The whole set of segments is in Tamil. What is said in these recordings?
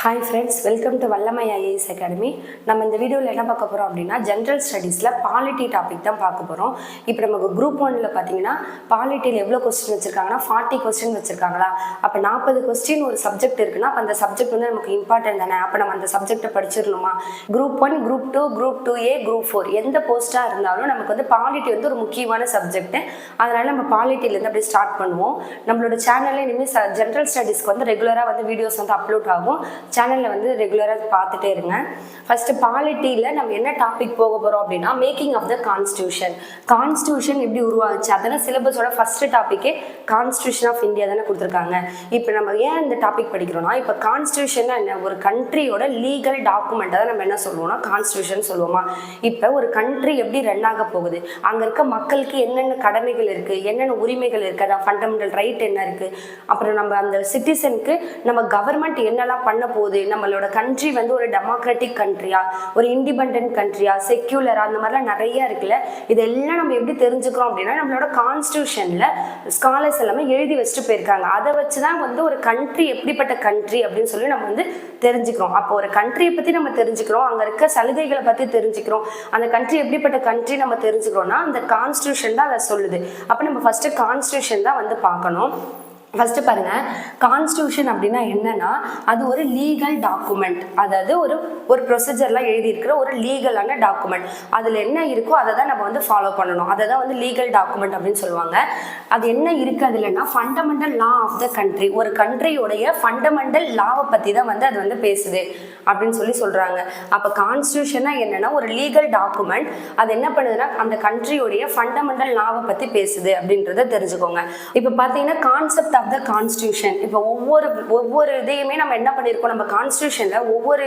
Hi friends, welcome to Vallamai IAS Academy. நம்ம இந்த வீடியோவில் என்ன பார்க்க போகிறோம் அப்படின்னா ஜென்ரல் ஸ்டடீஸில் பாலிட்டி டாபிக் தான் பார்க்க போகிறோம். இப்போ நமக்கு குரூப் 1ல் பார்த்தீங்கன்னா பாலிட்டியில் எவ்வளோ கொஸ்டின் வச்சுருக்காங்கன்னா 40 கொஸ்டின் வச்சுருக்காங்களா. அப்போ 40 கொஸ்டின் ஒரு சப்ஜெக்ட் இருக்குன்னா அப்போ அந்த சப்ஜெக்ட் வந்து நமக்கு இம்பார்ட்டன்ட் தானே. அப்போ நம்ம அந்த சப்ஜெக்டை படிச்சிடணுமா. Group 1, group 2, group 2A, group 4 எந்த போஸ்ட்டாக இருந்தாலும் நமக்கு வந்து பாலிட்டி வந்து ஒரு முக்கியமான சப்ஜெக்ட். அதனால் நம்ம பாலிட்டிலேருந்து அப்படி ஸ்டார்ட் பண்ணுவோம். நம்மளோட சேனலில் இனிமேல் ஜென்ரல் ஸ்டடீஸ்க்கு வந்து ரெகுலராக வந்து வீடியோஸ் வந்து அப்லோட் ஆகும். சேனலில் வந்து ரெகுலராக பார்த்துட்டே இருங்க. ஃபஸ்ட்டு பாலிட்டியில் நம்ம என்ன டாபிக் போக போகிறோம் அப்படின்னா making of the constitution. Constitution எப்படி உருவாச்சு அதெல்லாம் சிலபஸோட ஃபஸ்ட்டு டாப்பிக்கே கான்ஸ்டியூஷன் ஆஃப் இந்தியா தானே கொடுத்துருக்காங்க. இப்போ நம்ம ஏன் இந்த டாபிக் படிக்கிறோம்னா இப்போ கான்ஸ்டியூஷன்னா என்ன, ஒரு கண்ட்ரியோட லீகல் டாக்குமெண்ட்டை தான் நம்ம என்ன சொல்லுவோம்னா கான்ஸ்டியூஷன் சொல்லுவோமா. இப்போ ஒரு கண்ட்ரி எப்படி ரன் ஆக போகுது, அங்கே இருக்க மக்களுக்கு என்னென்ன கடமைகள் இருக்குது, என்னென்ன உரிமைகள் இருக்குது, அதான் ஃபண்டமெண்டல் ரைட் என்ன இருக்குது, அப்புறம் நம்ம அந்த சிட்டிசனுக்கு நம்ம கவர்மெண்ட் என்னெல்லாம் பண்ண போகுது, நம்மளோட கண்ட்ரி வந்து ஒரு டெமோக்ராட்டிக் கண்ட்ரியா, ஒரு இண்டிபெண்டன்ட் கண்ட்ரியா, செக்யூலரா, அந்த மாதிரிலாம் நிறைய இருக்குல்ல. இதெல்லாம் நம்ம எப்படி தெரிஞ்சுக்கிறோம் அப்படின்னா நம்மளோட கான்ஸ்டியூஷன்ல ஸ்காலர்ஸ் எல்லாமே எழுதி வச்சுட்டு போயிருக்காங்க. அதை வச்சுதான் வந்து ஒரு கண்ட்ரி எப்படிப்பட்ட கண்ட்ரி அப்படின்னு சொல்லி நம்ம வந்து தெரிஞ்சுக்கிறோம். அப்போ ஒரு கண்ட்ரியை பத்தி நம்ம தெரிஞ்சுக்கிறோம், அங்க இருக்க சலுகைகளை பத்தி தெரிஞ்சுக்கிறோம், அந்த கண்ட்ரி எப்படிப்பட்ட கண்ட்ரி நம்ம தெரிஞ்சுக்கிறோம்னா அந்த கான்ஸ்டியூஷன் தான் அதை சொல்லுது. அப்போ நம்ம ஃபர்ஸ்ட் கான்ஸ்டியூஷன் தான் வந்து பார்க்கணும். ஃபஸ்ட்டு பாருங்கள், கான்ஸ்டியூஷன் அப்படின்னா என்னன்னா அது ஒரு லீகல் டாக்குமெண்ட். அதாவது ஒரு ப்ரொசீஜர்லாம் எழுதியிருக்கிற ஒரு லீகலான டாக்குமெண்ட். அதில் என்ன இருக்கோ அதை தான் நம்ம வந்து ஃபாலோ பண்ணணும். அதை தான் வந்து லீகல் டாக்குமெண்ட் அப்படின்னு சொல்லுவாங்க. அது என்ன இருக்குது அதுலன்னா fundamental law of the country. ஒரு கண்ட்ரியோடைய ஃபண்டமெண்டல் லாவை பற்றி தான் வந்து அது வந்து பேசுது அப்படின்னு சொல்லி சொல்கிறாங்க. அப்போ கான்ஸ்டியூஷனா என்னன்னா ஒரு லீகல் டாக்குமெண்ட். அது என்ன பண்ணுதுன்னா அந்த கண்ட்ரியோடைய ஃபண்டமெண்டல் லாவை பற்றி பேசுது அப்படின்றத தெரிஞ்சுக்கோங்க. இப்போ பார்த்தீங்கன்னா கான்செப்ட் ஆஃப் த கான்ஸ்டியூஷன். இப்போ ஒவ்வொரு இதையுமே நம்ம என்ன பண்ணியிருக்கோம், நம்ம கான்ஸ்டியூஷனில் ஒவ்வொரு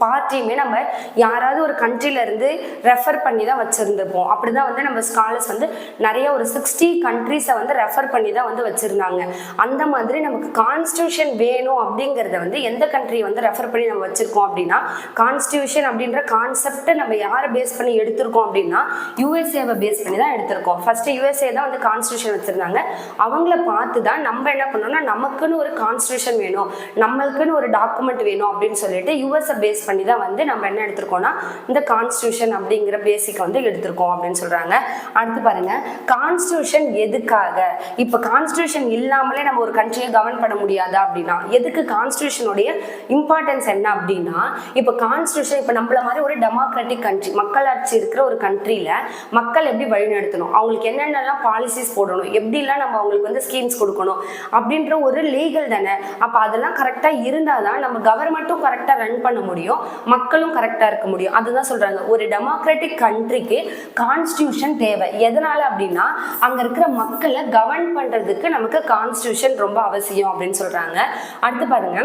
பார்ட்டியுமே நம்ம யாராவது ஒரு கண்ட்ரில இருந்து ரெஃபர் பண்ணி தான் வச்சுருந்துருப்போம். அப்படி தான் வந்து நம்ம ஸ்காலர்ஸ் வந்து நிறைய ஒரு 60 கண்ட்ரிஸை வந்து ரெஃபர் பண்ணி தான் வந்து வச்சுருந்தாங்க. அந்த மாதிரி நமக்கு கான்ஸ்டியூஷன் வேணும் அப்படிங்கிறத வந்து எந்த கண்ட்ரியை வந்து ரெஃபர் பண்ணி நம்ம வச்சுருக்கோம் அப்படின்னா கான்ஸ்டியூஷன் அப்படின்ற கான்செப்டை நம்ம யாரை பேஸ் பண்ணி எடுத்திருக்கோம் அப்படின்னா யூஎஸ்ஏவை பேஸ் பண்ணி தான் எடுத்திருக்கோம். ஃபஸ்ட்டு யூஎஸ்ஏ தான் வந்து கான்ஸ்டியூஷன் வச்சுருந்தாங்க. அவங்கள பார்த்து தான் நம்ம என்ன பண்ணோம்னா நமக்குன்னு ஒரு கான்ஸ்டியூஷன் வேணும், நம்மளுக்குன்னு ஒரு டாக்குமெண்ட் வேணும் அப்படின்னு சொல்லிட்டு யூஎஸ்ஏ பேஸ் பண்ணி தான் வந்து நம்ம என்ன எடுத்திருக்கோம்னா இந்த கான்ஸ்டியூஷன் அப்படிங்கிற பேசிக் வந்து எடுத்திருக்கோம் அப்படின்னு சொல்றாங்க. அடுத்து பாருங்க, கான்ஸ்டியூஷன் எதுக்காக. இப்போ கான்ஸ்டியூஷன் இல்லாமலே நம்ம ஒரு கண்ட்ரியை கவர்ன் பண்ண முடியாதா அப்படின்னா எதுக்கு கான்ஸ்டியூஷனுடைய இம்பார்ட்டன்ஸ் என்ன அப்படின்னா இப்போ கான்ஸ்டியூஷன் இப்போ நம்மள மாதிரி ஒரு டெமோக்ராட்டிக் கண்ட்ரி, மக்களாட்சி இருக்கிற ஒரு கண்ட்ரியில மக்கள் எப்படி வழிநடத்தணும், அவங்களுக்கு என்னென்னலாம் பாலிசிஸ் போடணும், எப்படிலாம் நம்ம அவங்களுக்கு வந்து ஸ்கீம்ஸ் கொடுக்கணும் அப்படின்ற ஒரு லீகல் தானே. அப்போ அதெல்லாம் கரெக்டாக இருந்தால் தான் நம்ம கவர்மெண்ட்டும் கரெக்டாக ரன் பண்ண முடியும், மக்களும் கரெக்டாக இருக்க முடியும். அதுதான் சொல்றாங்க ஒரு டெமோக்ராட்டிக் கண்ட்ரிக்கு கான்ஸ்டியூஷன் தேவை. எதனால அப்படின்னா அங்க இருக்கிற மக்களை கவர்ன் பண்றதுக்கு நமக்கு கான்ஸ்டியூஷன் ரொம்ப அவசியம் அப்படின்னு சொல்றாங்க. அடுத்து பாருங்க,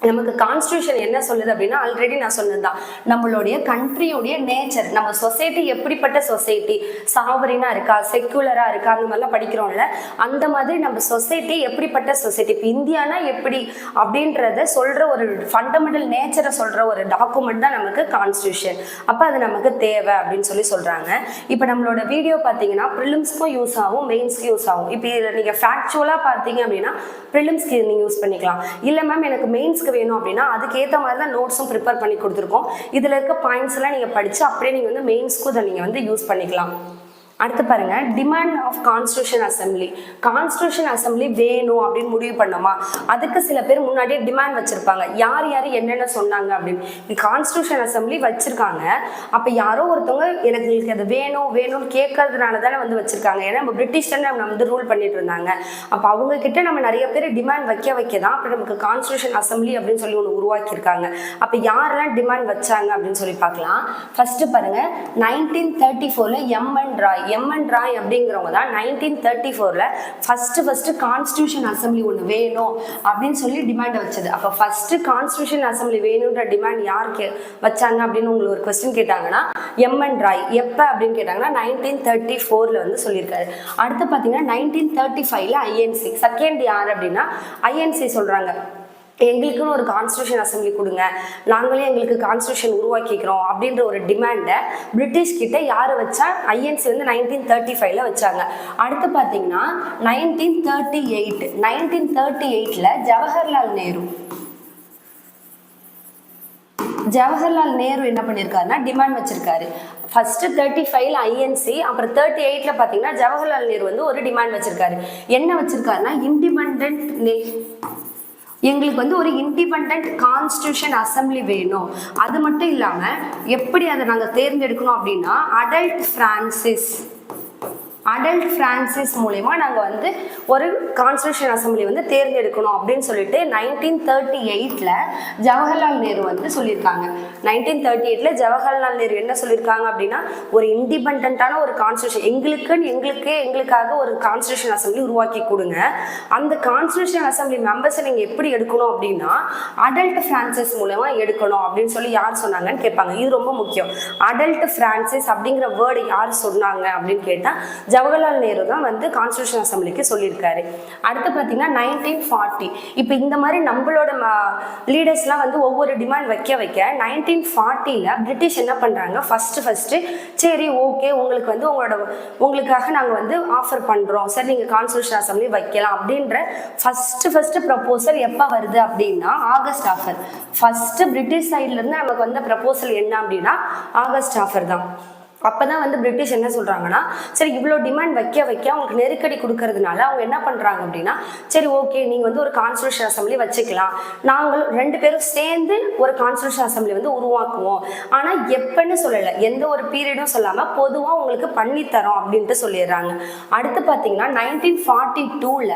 நமக்கு கான்ஸ்டியூஷன் என்ன சொல்லுது அப்படின்னா ஆல்ரெடி நான் சொன்னதுதான் நம்மளுடைய கண்ட்ரியோடைய நேச்சர், நம்ம சொசைட்டி எப்படிப்பட்ட சொசைட்டி, சாவரினா இருக்கா, செக்குலரா இருக்கா, அந்த மாதிரிலாம் படிக்கிறோம்ல. அந்த மாதிரி நம்ம சொசைட்டி எப்படிப்பட்ட சொசைட்டி, இப்போ இந்தியானா எப்படி அப்படின்றத சொல்ற ஒரு ஃபண்டமெண்டல் நேச்சரை சொல்ற ஒரு டாக்குமெண்ட் தான் நமக்கு கான்ஸ்டியூஷன். அப்போ அது நமக்கு தேவை அப்படின்னு சொல்லி சொல்றாங்க. இப்போ நம்மளோட வீடியோ பார்த்தீங்கன்னா ப்ரிலிம்ஸ்க்கும் யூஸ் ஆகும், மெயின்ஸ்க்கும் யூஸ் ஆகும். இப்போ இதில் நீங்கள் ஃபேக்சுவலாக பார்த்தீங்க அப்படின்னா ப்ரிலிம்ஸ்க்கு நீங்கள் யூஸ் பண்ணிக்கலாம். இல்லை மேம் எனக்கு மெயின்ஸ்க்கு வேணும் அப்படின்னா அதுக்கேற்ற மாதிரி தான் நோட்ஸும் ப்ரிப்பேர் பண்ணி கொடுத்துருக்கோம். இதில் இருக்க பாயிண்ட்ஸ் எல்லாம் நீங்கள் படித்து அப்படியே நீங்கள் வந்து மெயின்ஸ்க்கும் இதை நீங்கள் வந்து யூஸ் பண்ணிக்கலாம். அடுத்து பாருங்க, demand of constitution assembly. Constitution assembly வேணும் அப்படின்னு முடிவு பண்ணோமா அதுக்கு சில பேர் முன்னாடியே டிமாண்ட் வச்சிருப்பாங்க. யார் யார் என்னென்ன சொன்னாங்க அப்படின்னு கான்ஸ்டியூஷன் அசம்பிளி வச்சிருக்காங்க. அப்போ யாரோ ஒருத்தவங்க எனக்கு அது வேணும்னு கேட்கறதுனால தானே வந்து வச்சிருக்காங்க. ஏன்னா நம்ம பிரிட்டிஷ் தானே நம்ம வந்து ரூல் பண்ணிட்டு இருந்தாங்க. அப்போ அவங்க கிட்ட நம்ம நிறைய பேர் டிமாண்ட் வைக்க தான் அப்போ நமக்கு கான்ஸ்டியூஷன் அசம்பிளி அப்படின்னு சொல்லி ஒன்று உருவாக்கியிருக்காங்க. அப்போ யாரெல்லாம் டிமாண்ட் வச்சாங்க அப்படின்னு சொல்லி பார்க்கலாம். ஃபர்ஸ்ட் பாருங்க, 1934 எம்என் ராய் அப்படிங்கிறவங்க தான் 1934 ஃபர்ஸ்ட் கான்ஸ்டியூஷன் அசம்பிளி ஒன்று வேணும் அப்படின்னு சொல்லி டிமாண்ட் வச்சது. அப்போ ஃபர்ஸ்ட் கான்ஸ்டியூஷன் அசம்பிளி வேணுன்ற டிமாண்ட் யாருக்கு வச்சாங்க அப்படின்னு உங்களுக்கு ஒரு கொஸ்டின் கேட்டாங்கன்னா எம்என் ராய். எப்போ அப்படின்னு கேட்டாங்கன்னா 1934 வந்து சொல்லியிருக்காரு. அடுத்து பார்த்தீங்கன்னா 1935 ஐஎன்சி. செகண்ட் யார் அப்படின்னா ஐஎன்சி சொல்றாங்க எங்களுக்குன்னு ஒரு கான்ஸ்டியூஷன் அசம்பிளி கொடுங்க, நாங்களே எங்களுக்கு கான்ஸ்டியூஷன் உருவாக்கிக்கிறோம் அப்படின்ற ஒரு டிமாண்டை பிரிட்டிஷ் கிட்ட யார் வச்சா ஐஎன்சி வந்து 1935 வச்சாங்க. அடுத்து பார்த்தீங்கன்னா 1938 ஜவஹர்லால் நேரு ஜவஹர்லால் நேரு என்ன பண்ணியிருக்காருன்னா டிமாண்ட் வச்சிருக்காரு. ஃபர்ஸ்ட் 35ல ஐஎன்சி, அப்புறம் 38ல பார்த்தீங்கன்னா ஜவஹர்லால் நேரு வந்து ஒரு டிமாண்ட் வச்சிருக்காரு. என்ன வச்சிருக்காருன்னா எங்களுக்கு வந்து ஒரு இண்டிபெண்ட் கான்ஸ்டியூஷன் அசம்பிளி வேணும். அது மட்டும் இல்லாமல் எப்படி அதை நாங்கள் தேர்ந்தெடுக்கணும் அப்படின்னா அடல்ட் பிரான்சிஸ் மூலமா நாங்கள் வந்து ஒரு கான்ஸ்டியூஷன் அசம்பிளி வந்து தேர்ந்தெடுக்கணும் அப்படின்னு சொல்லிட்டு 1938ல் ஜவஹர்லால் நேரு வந்து சொல்லியிருக்காங்க. 1938ல் ஜவஹர்லால் நேரு என்ன சொல்லியிருக்காங்க அப்படின்னா ஒரு இண்டிபெண்டான ஒரு கான்ஸ்டியூஷன் எங்களுக்காக ஒரு கான்ஸ்டியூஷன் அசம்பிளி உருவாக்கி கொடுங்க. அந்த கான்ஸ்டியூஷன் அசம்பிளி மெம்பர்ஸை நீங்கள் எப்படி எடுக்கணும் அப்படின்னா அடல்ட் பிரான்சிஸ் மூலமா எடுக்கணும் அப்படின்னு சொல்லி யார் சொன்னாங்கன்னு கேட்பாங்க. இது ரொம்ப முக்கியம். அடல்ட் பிரான்சிஸ் அப்படிங்கிற வேர்டு யார் சொன்னாங்க அப்படின்னு கேட்டால் ஜவஹர்லால் நேரு தான் வந்து கான்ஸ்டியூஷன் அசம்பிளிக்கு சொல்லியிருக்காரு. அடுத்து பார்த்தீங்கன்னா 1940. இப்போ இந்த மாதிரி நம்மளோட லீடர்ஸ்லாம் வந்து ஒவ்வொரு டிமாண்ட் வைக்க 1940ல் பிரிட்டிஷ் என்ன பண்ணுறாங்க, ஃபஸ்ட்டு சரி ஓகே உங்களுக்காக நாங்கள் வந்து ஆஃபர் பண்ணுறோம், சரி நீங்கள் கான்ஸ்டியூஷன் அசம்பிளி வைக்கலாம் அப்படின்ற ஃபஸ்ட்டு ப்ரப்போசல் எப்போ வருது அப்படின்னா ஆகஸ்ட் ஆஃபர். ஃபஸ்ட்டு பிரிட்டிஷ் சைட்லேருந்து நமக்கு வந்த ப்ரப்போசல் என்ன அப்படின்னா ஆகஸ்ட் ஆஃபர் தான். அப்போ தான் வந்து பிரிட்டிஷ் என்ன சொல்கிறாங்கன்னா சரி இவ்வளோ டிமாண்ட் வைக்க அவங்களுக்கு நெருக்கடி கொடுக்கறதுனால அவங்க என்ன பண்ணுறாங்க அப்படின்னா சரி ஓகே நீங்கள் வந்து ஒரு கான்ஸ்டியூஷன் அசம்பிளி வச்சுக்கலாம், நாங்கள் 2 பேரும் சேர்ந்து ஒரு கான்ஸ்டியூஷன் அசம்பிளி வந்து உருவாக்குவோம், ஆனால் எப்பன்னு சொல்லலை, எந்த ஒரு பீரியடும் சொல்லாமல் பொதுவாக உங்களுக்கு பண்ணித்தரோம் அப்படின்ட்டு சொல்லிடுறாங்க. அடுத்து பார்த்தீங்கன்னா 1942ல்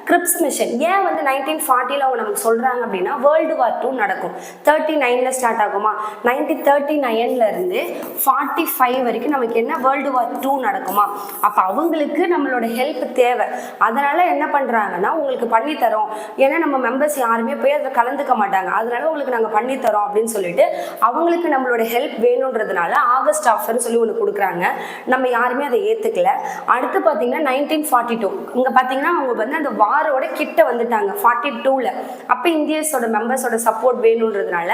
கிரிப்ஸ் மிஷன். ஏன் வந்து 1940ல் அவங்க நமக்கு சொல்கிறாங்க அப்படின்னா World War II நடக்கும். 39ல் ஸ்டார்ட் ஆகுமா, 1939லேருந்து 45 வரைக்கும் நமக்கு என்ன World War II நடக்குமா. அப்போ அவங்களுக்கு நம்மளோட ஹெல்ப் தேவை. அதனால என்ன பண்ணுறாங்கன்னா உங்களுக்கு பண்ணித்தரோம், ஏன்னா நம்ம மெம்பர்ஸ் யாருமே போய் அதில் கலந்துக்க மாட்டாங்க, அதனால உங்களுக்கு நாங்கள் பண்ணித்தரோம் அப்படின்னு சொல்லிட்டு அவங்களுக்கு நம்மளோட ஹெல்ப் வேணுன்றதுனால ஆகஸ்ட் ஆஃபர்னு சொல்லி ஒன்று கொடுக்குறாங்க. நம்ம யாருமே அதை ஏற்றுக்கல. அடுத்து பார்த்தீங்கன்னா 1942 இங்கே பார்த்தீங்கன்னா அவங்க வந்து அந்த வாரோட கிட்ட வந்துட்டாங்க 42ல். அப்போ இந்தியர்ஸோட மெம்பர்ஸோட சப்போர்ட் வேணுன்றதுனால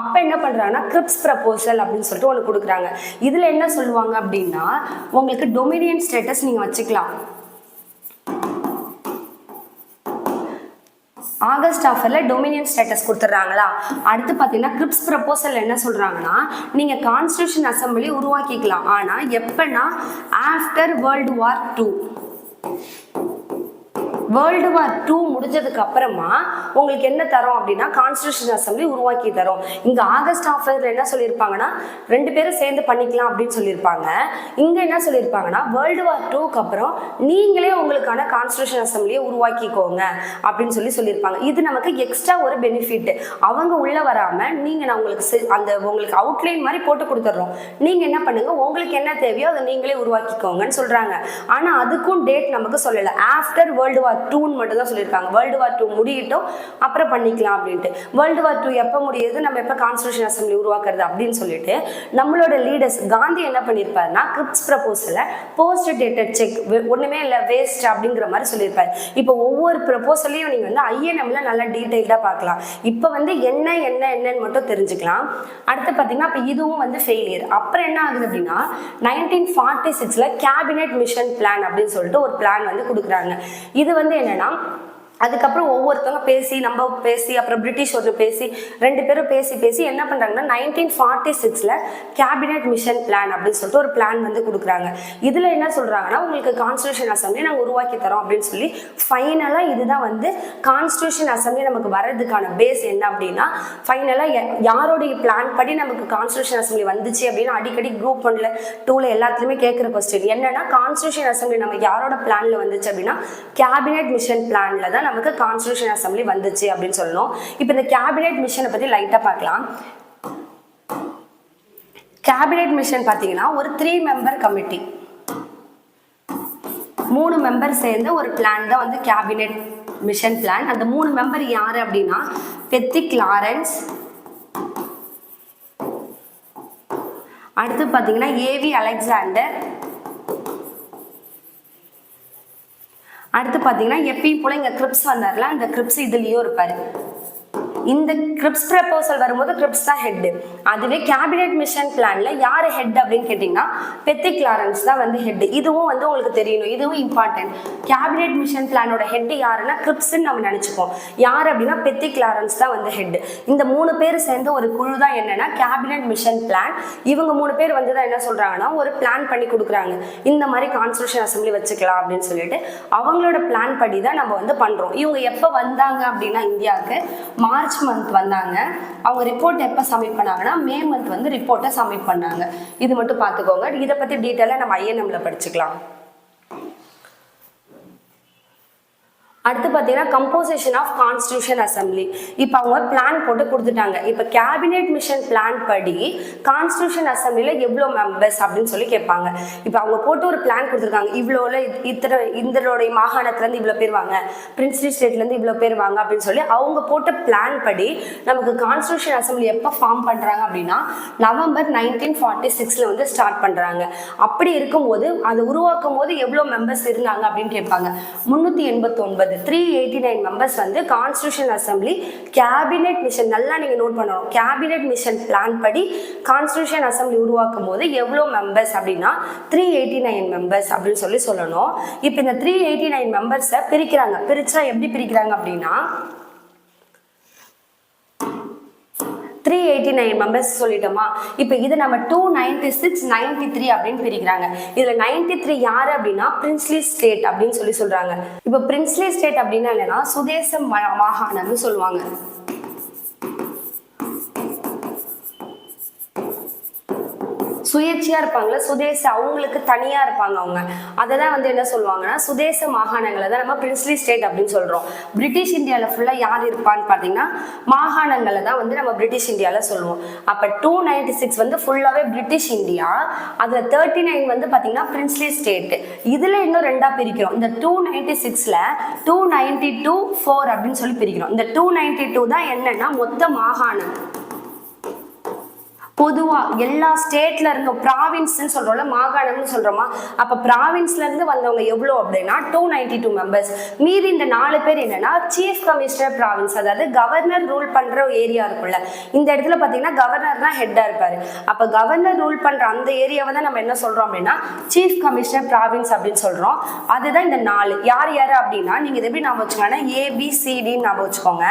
அப்போ என்ன பண்ணுறாங்கன்னா கிரிப்ஸ் ப்ரப்போசல் அப்படின்னு சொல்லிட்டு ஒன்று கொடுக்குறாங்க. இதில் என்ன சொல்லுவாங்க அப்படின்னா உங்களுக்கு டொமினியன் ஸ்டேட்டஸ் நீங்க வச்சுக்கலாம். ஆகஸ்ட் ஆஃபர்ல டொமினியன் ஸ்டேட்டஸ் கொடுத்துட்றாங்களா. அடுத்து பார்த்தீங்கன்னா கிரிப்ஸ் ப்ரப்போசல் என்ன சொல்றாங்கன்னா நீங்க கான்ஸ்டியூஷன் அசம்பிளி உருவாக்கிக்கலாம், ஆனா எப்பன்னா after World War II. World War II முடிஞ்சதுக்கு அப்புறமா உங்களுக்கு என்ன தரோம் அப்படின்னா கான்ஸ்டியூஷன் அசம்பிளி உருவாக்கி தரோம். இங்கே ஆகஸ்ட் ஆஃபர் என்ன சொல்லியிருப்பாங்கன்னா 2 பேரும் சேர்ந்து பண்ணிக்கலாம் அப்படின்னு சொல்லியிருப்பாங்க. இங்கே என்ன சொல்லியிருப்பாங்கன்னா World War IIக்கு அப்புறம் நீங்களே உங்களுக்கான கான்ஸ்டியூஷன் அசம்பிளியை உருவாக்கிக்கோங்க அப்படின்னு சொல்லியிருப்பாங்க. இது நமக்கு எக்ஸ்ட்ரா ஒரு பெனிஃபிட். அவங்க உள்ள வராமல் நீங்கள் நான் உங்களுக்கு அவுட்லைன் மாதிரி போட்டு கொடுத்துட்றோம், நீங்கள் என்ன பண்ணுங்க உங்களுக்கு என்ன தேவையோ அதை நீங்களே உருவாக்கிக்கோங்கன்னு சொல்கிறாங்க. ஆனால் அதுக்கும் டேட் நமக்கு சொல்லலை. ஆஃப்டர் World War II மட்டும் தான் சொல்லியிருக்காங்க. World War II முடியட்டும் அப்புறம் பண்ணிக்கலாம் அப்படின்ட்டு. World War II எப்போ முடியுது, நம்ம எப்போ கான்ஸ்டியூஷன் அசம்பிளி உருவாக்குறது அப்படின்னு சொல்லிட்டு நம்மளோட லீடர்ஸ் காந்தி என்ன பண்ணியிருப்பாருன்னா கிரிப்ஸ் ப்ரப்போசலை போஸ்ட் டேட்டட் செக் ஒன்றுமே இல்லை வேஸ்ட் அப்படிங்கிற மாதிரி சொல்லியிருப்பாரு. இப்போ ஒவ்வொரு ப்ரப்போசலையும் நீங்கள் வந்து INMல நல்லா டீட்டெயில்டாக பார்க்கலாம். இப்போ வந்து என்னன்னு மட்டும் தெரிஞ்சுக்கலாம். அடுத்து பார்த்தீங்கன்னா இப்போ இதுவும் வந்து ஃபெயிலியர். அப்புறம் என்ன ஆகுது அப்படின்னா 1946ல் கேபினெட் மிஷன் பிளான் அப்படின்னு சொல்லிட்டு ஒரு பிளான் வந்து கொடுக்குறாங்க. இது வந்து என்னன்னா அதுக்கப்புறம் ஒவ்வொருத்தவங்க பேசி அப்புறம் பிரிட்டிஷ் ஒன்று பேசி 2 பேரும் பேசி என்ன பண்ணுறாங்கன்னா 1946ல் கேபினெட் மிஷன் பிளான் அப்படின்னு சொல்லிட்டு ஒரு பிளான் வந்து கொடுக்குறாங்க. இதில் என்ன சொல்கிறாங்கன்னா உங்களுக்கு கான்ஸ்டியூஷன் அசம்பிளி நாங்கள் உருவாக்கி தரோம் அப்படின்னு சொல்லி ஃபைனலாக இதுதான் வந்து கான்ஸ்டியூஷன் அசம்பிளி நமக்கு வர்றதுக்கான பேஸ் என்ன அப்படின்னா ஃபைனலாக யாரோடைய பிளான் படி நமக்கு கான்ஸ்டியூஷன் அசம்பிளி வந்துச்சு அப்படின்னு அடிக்கடி குரூப் 1ல் 2ல் எல்லாத்துலேயுமே கேட்குற கொஸ்டின் என்னன்னா கான்ஸ்டியூஷன் அசம்பிளி நம்ம யாரோட பிளானில் வந்துச்சு அப்படின்னா கேபினெட் மிஷன் பிளானில் தான் நமக்கு கான்ஸ்டியூஷன் அசம்பிளி வந்துச்சு அப்படின்னு சொல்லணும். இப்போ இந்த கேபினெட் மிஷனை பற்றி லைட்டாக பார்க்கலாம். கேபினெட் மிஷன் பார்த்தீங்கன்னா ஒரு 3 மெம்பர் கமிட்டி, 3 மெம்பர் சேர்ந்து ஒரு பிளான் தான் வந்து கேபினெட் மிஷன் பிளான். அந்த 3 மெம்பர் யாரு அப்படின்னா பெத்திக் லாரன்ஸ், அடுத்து பார்த்தீங்கன்னா ஏவி அலெக்சாண்டர், அடுத்து பார்த்தீங்கன்னா எப்பயும் போல இங்கே கிரிப்ஸ் வந்தார்ல அந்த கிரிப்ஸ் இதுலேயும் இருப்பார். இந்த கிரிப்ஸ் ப்ரப்போசல் வரும்போது கிரிப்ஸ் தான் ஹெட். அதுவே கேபினெட் மிஷன் பிளான்ல யார் ஹெட் அப்படின்னு கேட்டிங்கன்னா பெத்திக் லாரன்ஸ் தான் வந்து ஹெட். இதுவும் வந்து உங்களுக்கு தெரியணும், இதுவும் இம்பார்ட்டன்ட். கேபினெட் மிஷன் பிளானோட ஹெட் யாருன்னா கிரிப்ஸ்ன்னு நம்ம நினச்சிப்போம். யார் அப்படின்னா பெத்திக் லாரன்ஸ் தான் வந்து ஹெட். இந்த 3 பேர் சேர்ந்து ஒரு குழு தான் என்னன்னா கேபினெட் மிஷன் பிளான். இவங்க 3 பேர் வந்து தான் என்ன சொல்றாங்கன்னா ஒரு பிளான் பண்ணி கொடுக்குறாங்க, இந்த மாதிரி கான்ஸ்டிடியூஷன் அசம்பிளி வச்சுக்கலாம் அப்படின்னு சொல்லிட்டு அவங்களோட பிளான் படி தான் நம்ம வந்து பண்றோம். இவங்க எப்போ வந்தாங்க அப்படின்னா இந்தியாவுக்கு மார்ச் மந்த் வந்தாங்க. அவங்க ரிப்போர்ட் எப்போ சப்மிட் பண்ணாங்கன்னா மே மந்த் வந்து ரிப்போர்ட்டை சப்மிட் பண்ணாங்க. இது மட்டும் பார்த்துக்கோங்க. இதை பற்றி டீட்டெயிலாக நம்ம INM-ல படிச்சுக்கலாம். அடுத்து பார்த்தீங்கன்னா கம்போசிஷன் ஆஃப் கான்ஸ்டிடியூஷன் அசம்பிளி. இப்போ அவங்க பிளான் போட்டு கொடுத்துட்டாங்க. இப்போ கேபினெட் மிஷன் பிளான் படி கான்ஸ்டிடியூஷன் அசம்பிளியில் எவ்வளோ மெம்பர்ஸ் அப்படின்னு சொல்லி கேட்பாங்க. இப்போ அவங்க போட்டு ஒரு பிளான் கொடுத்துருக்காங்க, இவ்வளோல இந்தோடைய மாகாணத்துலேருந்து இவ்வளோ பேர் வாங்க, பிரின்ஸ்லி ஸ்டேட்லேருந்து இவ்வளோ பேர் வாங்க அப்படின்னு சொல்லி அவங்க போட்ட பிளான் படி நமக்கு கான்ஸ்டிடியூஷன் அசம்பிளி எப்போ ஃபார்ம் பண்ணுறாங்க அப்படின்னா நவம்பர் 1946 வந்து ஸ்டார்ட் பண்ணுறாங்க. அப்படி இருக்கும்போது அதை உருவாக்கும் போது எவ்வளோ மெம்பர்ஸ் இருந்தாங்க அப்படின்னு கேட்பாங்க. 389 389 மெம்பர்ஸ் வந்து கான்ஸ்டிடியூஷன் அசம்பிளி கேபினெட் மிஷன், நல்லா நீங்க நோட் பண்ணணும், கேபினெட் மிஷன் பிளான் படி கான்ஸ்டிடியூஷன் அசம்பிளி உருவாக்கும் போது எவ்வளோ மெம்பர்ஸ் அப்படின்னா 389 மெம்பர்ஸ் அப்படின்னு சொல்லணும். இப்போ இந்த 389 மெம்பர்ஸை பிரிக்கிறாங்க. பிரிச்சா எப்படி பிரிக்கிறாங்க அப்படின்னா 389 மெம்பர்ஸ் சொல்லிட்டோமா. இப்போ இது நம்ம 296 93 அப்படின்னு பிரிக்கிறாங்க. இதுல 93 யாரு அப்படின்னா பிரின்ஸ்லி ஸ்டேட் அப்படின்னு சொல்றாங்க. இப்போ பிரின்ஸ்லி ஸ்டேட் அப்படின்னா என்னன்னா சுதேச மாகாணம்னு சொல்லுவாங்க. சுயேட்சையா இருப்பாங்களா, சுதேச அவங்களுக்கு தனியா இருப்பாங்க அவங்க. அதெல்லாம் வந்து என்ன சொல்லுவாங்கன்னா சுதேச மாகாணங்களை தான் நம்ம பிரின்ஸ்லி ஸ்டேட் அப்படின்னு சொல்றோம். பிரிட்டிஷ் இந்தியாவில் ஃபுல்லா யார் இருப்பான்னு பார்த்தீங்கன்னா மாகாணங்களை தான் வந்து நம்ம பிரிட்டிஷ் இந்தியாவில் சொல்லுவோம். அப்போ 296 வந்து ஃபுல்லாவே பிரிட்டிஷ் இந்தியா, அதுல 39 வந்து பார்த்தீங்கன்னா பிரின்ஸ்லி ஸ்டேட். இதுல இன்னும் ரெண்டா பிரிக்கிறோம். இந்த 296ல 292 4 அப்படின்னு சொல்லி பிரிக்கிறோம். இந்த 292 தான் என்னன்னா மொத்த மாகாணம். பொதுவா எல்லா ஸ்டேட்ல இருந்த ப்ராவின்ஸ்ன்னு சொல்றோம்ல, மாகாணம்னு சொல்றோமா, அப்ப ப்ராவின்ஸ்ல இருந்து வந்தவங்க எவ்வளோ அப்படின்னா 292 மெம்பர்ஸ். மீதி இந்த 4 பேர் என்னன்னா சீஃப் கமிஷனர் ப்ராவின்ஸ், அதாவது கவர்னர் ரூல் பண்ற ஏரியா இருக்குல்ல, இந்த இடத்துல பாத்தீங்கன்னா கவர்னர் தான் ஹெட்டா இருப்பாரு. அப்ப கவர்னர் ரூல் பண்ற அந்த ஏரியாவை தான் நம்ம என்ன சொல்றோம் அப்படின்னா சீஃப் கமிஷனர் ப்ராவின்ஸ் அப்படின்னு சொல்றோம். அதுதான் இந்த 4. யார் யாரு அப்படின்னா நீங்க இதை எப்படி ஞாபகம் வச்சுக்கோங்கன்னா ABCD ஞாபகம் வச்சுக்கோங்க.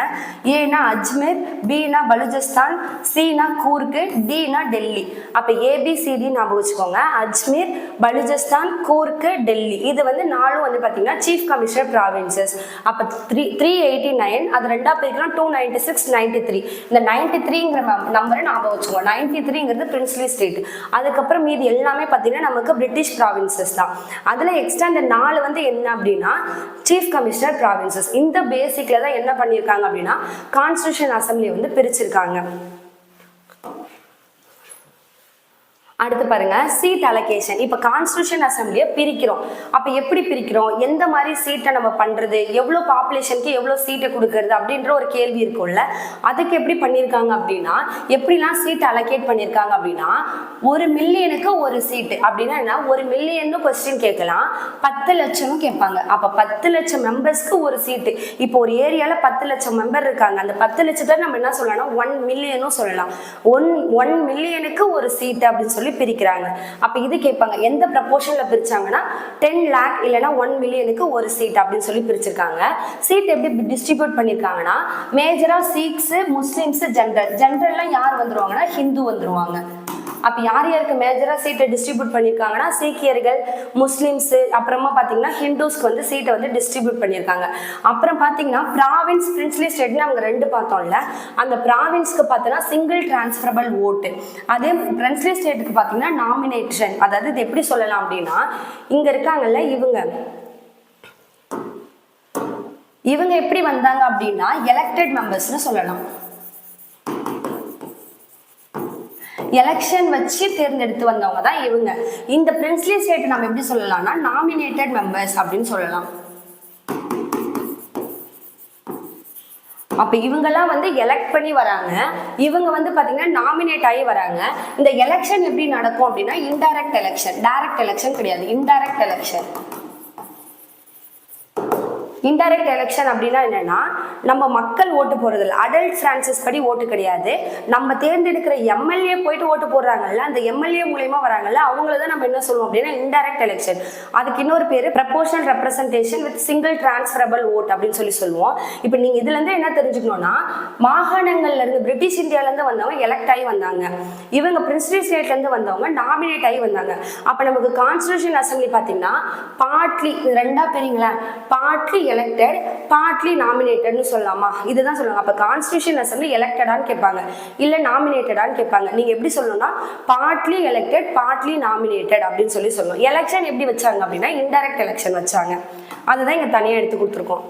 ஏனா அஜ்மீர், பினா பலுச்சிஸ்தான், சினா கூர்க், டினா டெல்லி. அப்ப ABCD ஞாபகம் வச்சுக்கோங்க. அஜ்மீர், பலுச்சிஸ்தான், கூர்க், டெல்லி. இது வந்து 4 வந்து பாத்தீங்கன்னா சீஃப் கமிஷனர் ப்ராவின்சஸ். அப்ப 389 அது ரெண்டா பிரிக்கலாம். 296 93. இந்த 93ங்கிற நம்பரை ஞாபகம் வச்சுக்கோங்க. 93ங்கிறது பிரின்ஸ்லி ஸ்டேட். அதுக்கப்புறம் மீதி எல்லாமே பாத்தீங்கன்னா நமக்கு பிரிட்டிஷ் ப்ராவின்சஸ் தான். அதுல எக்ஸ்ட்ரா இந்த 4 வந்து என்ன அப்படின்னா சீஃப் கமிஷனர் ப்ராவின்சஸ். இந்த பேசிக்ல தான் என்ன பண்ணியிருக்காங்க அப்படின்னா கான்ஸ்டிடியூஷன் அசம்பிளி வந்து பிரிச்சிருக்காங்க. அடுத்து பாருங்க சீட் அலோகேஷன். இப்போ கான்ஸ்டிடியூஷன் அசம்பிளியை பிரிக்கிறோம். அப்போ எப்படி பிரிக்கிறோம், எந்த மாதிரி சீட்டை நம்ம பண்றது, எவ்வளோ பாப்புலேஷனுக்கு எவ்வளோ சீட்டை கொடுக்கறது அப்படின்ற ஒரு கேள்வி இருக்கும்ல. அதுக்கு எப்படி பண்ணியிருக்காங்க அப்படின்னா எப்படிலாம் சீட் அலோகேட் பண்ணியிருக்காங்க அப்படின்னா 1 மில்லியனுக்கு ஒரு சீட்டு அப்படின்னா என்ன, 1 மில்லியன் கொஸ்டின் கேட்கலாம், 10 லட்சமும் கேட்பாங்க. அப்போ 10 லட்சம் மெம்பர்ஸ்க்கு ஒரு சீட்டு. இப்போ ஒரு ஏரியாவில் 10 லட்சம் மெம்பர் இருக்காங்க. அந்த 10 லட்சத்தை நம்ம என்ன சொல்லலாம் 1 மில்லியனும் சொல்லலாம். 1 மில்லியனுக்கு ஒரு சீட்டு அப்படின்னு சொல்லி பிரிக்கிறாங்க. அப்ப இது கேட்பாங்க எந்த ப்ரப்போர்ஷன்ல பிரிச்சாங்கன்னா 10 லேக் இல்லனா 1 மில்லியனுக்கு ஒரு சீட் அப்படின்னு சொல்லி பிரிச்சிருக்காங்க. சீட் எப்படி டிஸ்ட்ரிபியூட் பண்ணிருக்காங்கன்னா மேஜரா சீக்ஸ், முஸ்லிம்ஸ், ஜெனரல்லாம் யார் வந்துருவாங்கன்னா ஹிந்து வந்துருவாங்க. அப்ப யார் யாருக்கு மேஜரா சீட்டை டிஸ்ட்ரிபியூட் பண்ணிருக்காங்கன்னா சீக்கியர்கள், முஸ்லிம்ஸ், அப்புறமா பாத்தீங்கன்னா ஹிந்துஸ்க்கு வந்து சீட்டை வந்து டிஸ்ட்ரிபியூட் பண்ணிருக்காங்க. அப்புறம் பாத்தீங்கன்னா ப்ராவின்ஸ், பிரின்ஸ்லி ஸ்டேட்னு அவங்க 2 பார்த்தோம்ல, அந்த ப்ராவின்ஸ்க்கு பார்த்தோன்னா சிங்கிள் டிரான்ஸ்ஃபரபிள் ஓட்டு. அதே பிரின்ஸ்லி ஸ்டேட்டுக்கு பாத்தீங்கன்னா நாமினேஷன். அதாவது இது எப்படி சொல்லலாம் அப்படின்னா இங்க இருக்காங்கல்ல இவங்க எப்படி வந்தாங்க அப்படின்னா எலெக்டட் மெம்பர்ஸ்னு சொல்லலாம். எலெக்ஷன் வச்சு தேர்ந்தெடுத்து வந்தவங்க தான் இவங்க. இந்த பிரின்ஸ்லி ஸ்டேட் நம்ம எப்படி சொல்லலாம்னா நாமினேட்டட் மெம்பர்ஸ் அப்படின்னு சொல்லலாம். அப்ப இவங்கெல்லாம் வந்து எலெக்ட் பண்ணி வராங்க, இவங்க வந்து பாத்தீங்கன்னா நாமினேட் ஆகி வராங்க. இந்த எலெக்ஷன் எப்படி நடக்கும் அப்படின்னா இன்டைரக்ட் எலெக்ஷன், டைரக்ட் எலெக்ஷன் கிடையாது, இன்டைரக்ட் எலெக்ஷன். இன்டைரக்ட் எலெக்ஷன் அப்படின்னா என்னன்னா, நம்ம மக்கள் ஓட்டு போறது இல்லை, அடல்ட் பிரான்சஸ் படி ஓட்டு கிடையாது. நம்ம தேர்ந்தெடுக்கிற எம்எல்ஏ போயிட்டு ஓட்டு போடுறாங்கல்ல, அந்த எம்எல்ஏ மூலியமா வராங்கல்ல, அவங்கள தான் நம்ம என்ன சொல்லுவோம் அப்படின்னா இன்டைரக்ட் எலெக்ஷன். அதுக்கு இன்னொரு பேரு proportional representation with single transferable vote அப்படின்னு சொல்லுவோம். இப்போ நீங்க இதுல இருந்து என்ன தெரிஞ்சுக்கணும்னா, மாகாணங்கள்ல இருந்து பிரிட்டிஷ் இந்தியால இருந்து வந்தவங்க எலெக்ட் ஆகி வந்தாங்க, இவங்க பிரின்ஸ்லி ஸ்டேட்ல இருந்து வந்தவங்க நாமினேட் ஆகி வந்தாங்க. அப்ப நமக்கு கான்ஸ்டிடியூஷன் அசம்பிளி பாத்தீங்கன்னா பார்ட்லி ரெண்டா பெரியங்களா, பார்ட்லி எலெக்டட் பார்ட்லி நாமினேட்டட்னு சொல்லலாமா, இதுதான் சொல்லுவாங்க. அப்ப கான்ஸ்டிடியூஷன் அசம்பிளி எலெக்டடான்னு கேட்பாங்க, இல்ல நாமினேட்டடான்னு கேட்பாங்க. நீங்க எப்படி சொல்லணும்னா பார்ட்லி எலெக்டட் பார்ட்லி நாமினேட்டட் அப்படின்னு சொல்லணும். எலெக்ஷன் எப்படி வச்சாங்க அப்படின்னா இன்டைரக்ட் எலெக்ஷன் வச்சாங்க. அதுதான் இங்க தனியா எடுத்து கொடுத்துருக்கோம்.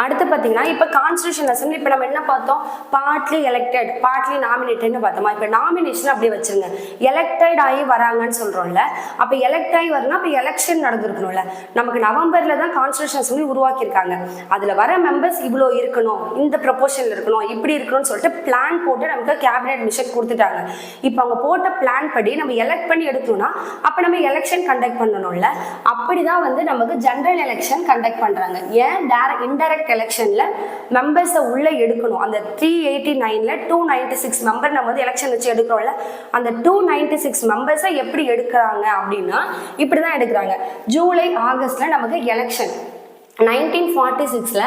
அடுத்து பார்த்தீங்கன்னா இப்போ கான்ஸ்டியூஷன் அசம்பிளி இப்போ நம்ம என்ன பார்த்தோம், பார்ட்லி எலெக்டட் பார்ட்லி நாமினேட்டட்னு பார்த்தோமா. இப்போ நாமினேஷன் அப்படி வச்சுருங்க, எலெக்டட் ஆகி வராங்கன்னு சொல்கிறோம்ல. அப்போ எலெக்ட் ஆகி வரணும்னா அப்போ எலெக்ஷன் நடந்துருக்கணும்ல. நமக்கு நவம்பரில் தான் கான்ஸ்டியூஷன் அசம்பிளி உருவாக்கியிருக்காங்க. அதில் வர மெம்பர்ஸ் இவ்வளோ இருக்கணும், இந்த ப்ரொபோஷனில் இருக்கணும், இப்படி இருக்கணும்னு சொல்லிட்டு பிளான் போட்டு நமக்கு கேபினெட் மிஷன் கொடுத்துட்டாங்க. இப்போ அவங்க போட்ட பிளான் படி நம்ம எலெக்ட் பண்ணி எடுக்கணும்னா அப்போ நம்ம எலெக்ஷன் கண்டக்ட் பண்ணணும்ல. அப்படி தான் வந்து நமக்கு ஜென்ரல் எலெக்ஷன் கண்டக்ட் பண்ணுறாங்க. ஏன் இன்டைரக்ட் எலெக்ஷன்ல மெம்பர்ஸை உள்ள எடுக்கணும். அந்த 389ல 296 மெம்பர் நம்ம வந்து எலெக்ஷன் வச்சு எடுக்கிறோம்ல, அந்த 296 மெம்பர்ஸை எப்படி எடுக்கிறாங்க அப்படின்னா இப்படிதான் எடுக்கிறாங்க. ஜூலை ஆகஸ்ட்ல நமக்கு எலெக்ஷன் 1946ல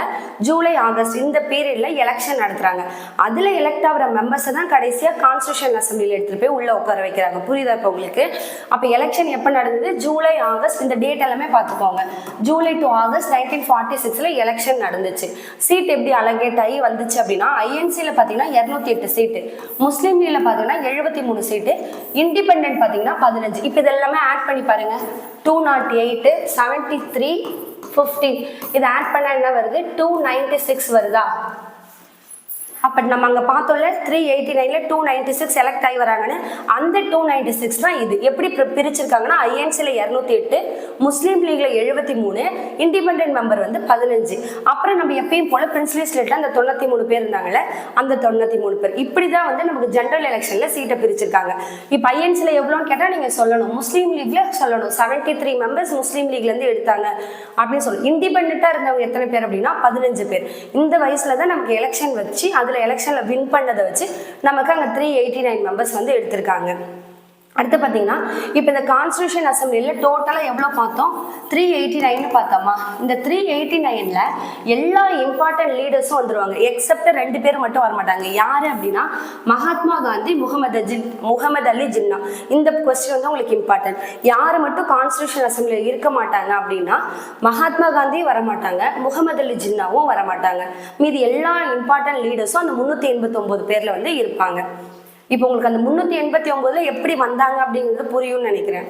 ஜூலை ஆகஸ்ட் இந்த பீரியட்ல எலெக்ஷன் நடத்துறாங்க. அதுல எலெக்ட் ஆகிற மெம்பர்ஸை தான் கடைசியா கான்ஸ்டியூஷன் அசம்பிளியில் எடுத்துட்டு போய் உள்ள உட்கார வைக்கிறாங்க. புரியுதா இப்போ உங்களுக்கு? அப்ப எலெக்ஷன் எப்ப நடந்தது? July August. இந்த டேட் எல்லாமே பார்த்துக்கோங்க. ஜூலை டு ஆகஸ்ட் 1946ல எலெக்ஷன் நடந்துச்சு. சீட் எப்படி அலகேட் ஆகி வந்துச்சு அப்படின்னா ஐஎன்சியில் பார்த்தீங்கன்னா 208 சீட்டு, முஸ்லீம் லீக்ல பார்த்தீங்கன்னா 73 சீட்டு, இண்டிபெண்டன்ட் பார்த்தீங்கன்னா 15. இப்போ இதெல்லாமே ஆட் பண்ணி பாருங்க. 208 73 15 இது ஆட் பண்ண என்ன வருது? 296 வருதா? அப்ப நம்ம அங்க பார்த்தோம்ல 389ல 296 செலக்ட் ஆகி வராங்கன்னு, அந்த 296 தான் இது. எப்படி பிரிச்சிருக்காங்கன்னா ஐஎன்சில 208, முஸ்லீம் லீக்ல 73, இண்டிபெண்டன்ட் மெம்பர் வந்து 15. அப்புறம் நம்ம எப்பயும் போல பிரின்ஸ்லி ஸ்டேட்ல அந்த 93 பேர் இருந்தாங்கல்ல, அந்த 93 பேர். இப்படிதான் வந்து நமக்கு ஜெனரல் எலெக்ஷன்ல சீட்டை பிரிச்சிருக்காங்க. இப்ப ஐஎன்சில எவ்வளோன்னு கேட்டா நீங்க சொல்லணும், முஸ்லீம் லீக்ல சொல்லணும் 73 மெம்பர்ஸ் முஸ்லீம் லீக்ல இருந்து எடுத்தாங்க அப்படின்னு சொல்லணும். இண்டிபெண்டா இருந்தவங்க எத்தனை பேர் அப்படின்னா 15 பேர். இந்த வயசுல தான் நமக்கு எலெக்ஷன் வச்சு அதில் எலெக்ஷனில் வின் பண்ணதை வச்சு நமக்கு அங்கே 389 மெம்பர்ஸ் வந்து எடுத்திருக்காங்க. அடுத்து பார்த்தீங்கன்னா இப்போ இந்த கான்ஸ்டியூஷன் அசம்பிளியில் டோட்டலாக எவ்வளோ பார்த்தோம்? 389 பார்த்தோமா. இந்த 389ல் எல்லா இம்பார்ட்டன்ட் லீடர்ஸும் வந்துடுவாங்க, எக்ஸப்ட் 2 பேர் மட்டும் வரமாட்டாங்க. யார் அப்படின்னா மகாத்மா காந்தி, முகமது அலி ஜின்னா. இந்த கொஸ்டின் வந்து உங்களுக்கு இம்பார்ட்டன்ட். யார் மட்டும் கான்ஸ்டியூஷன் அசம்பிளியில் இருக்க மாட்டாங்க அப்படின்னா மகாத்மா காந்தி வரமாட்டாங்க, முகமது அலி ஜின்னாவும் வரமாட்டாங்க. மீதி எல்லா இம்பார்ட்டன்ட் லீடர்ஸும் அந்த 389 பேரில் வந்து இருப்பாங்க. இப்போ உங்களுக்கு அந்த 389ல எப்படி வந்தாங்க அப்படிங்கிறது புரியும்னு நினைக்கிறேன்.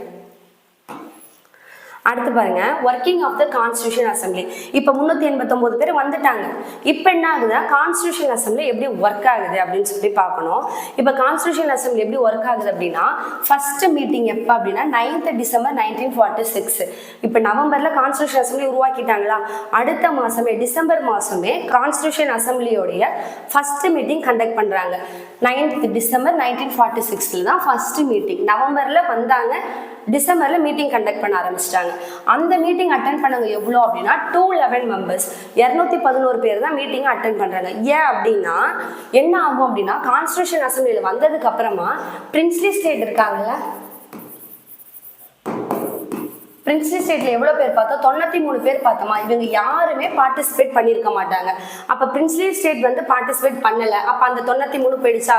அடுத்து பாருங்க, working of the constitution assembly. இப்போ 389 பேர் வந்துட்டாங்க. இப்போ என்ன ஆகுதுன்னா கான்ஸ்டியூஷன் அசம்பிளி எப்படி ஒர்க் ஆகுது அப்படின்னு சொல்லி பார்க்கணும். இப்போ கான்ஸ்டியூஷன் அசம்பிளி எப்படி ஒர்க் ஆகுது அப்படின்னா ஃபர்ஸ்ட் மீட்டிங் எப்போ அப்படின்னா 9th டிசம்பர் 1946. இப்போ நவம்பர்ல கான்ஸ்டியூஷன் அசம்பிளி உருவாக்கிட்டாங்களா, அடுத்த மாசமே டிசம்பர் மாசமே கான்ஸ்டியூஷன் அசம்பிளியோடைய ஃபர்ஸ்ட் மீட்டிங் கண்டக்ட் பண்றாங்க. 9th டிசம்பர் 1946 தான் ஃபர்ஸ்ட் மீட்டிங். நவம்பர்ல வந்தாங்க, டிசம்பர்ல மீட்டிங் கண்டக்ட் பண்ண ஆரம்பிச்சிட்டாங்க. அந்த மீட்டிங் அட்டென்ட் பண்ணவங்க எவ்வளோ அப்படின்னா 211 மெம்பர்ஸ், 211 பேர் தான் மீட்டிங் அட்டென்ட் பண்றாங்க. ஏன் அப்படின்னா என்ன ஆகும் அப்படின்னா கான்ஸ்டியூஷன் அசம்பிளியில் வந்ததுக்கு அப்புறமா பிரின்ஸ்லி ஸ்டேட் இருக்காங்கல்ல, பிரின்ஸ்லி ஸ்டேட்ல எவ்வளோ பேர் பார்த்தோம்? 93 பேர் பார்த்தோமா. இவங்க யாருமே பார்ட்டிசிபேட் பண்ணியிருக்க மாட்டாங்க. அப்போ பிரின்ஸ்லி ஸ்டேட் வந்து பார்ட்டிசிபேட் பண்ணலை. அப்போ அந்த 93 போயிடுச்சா?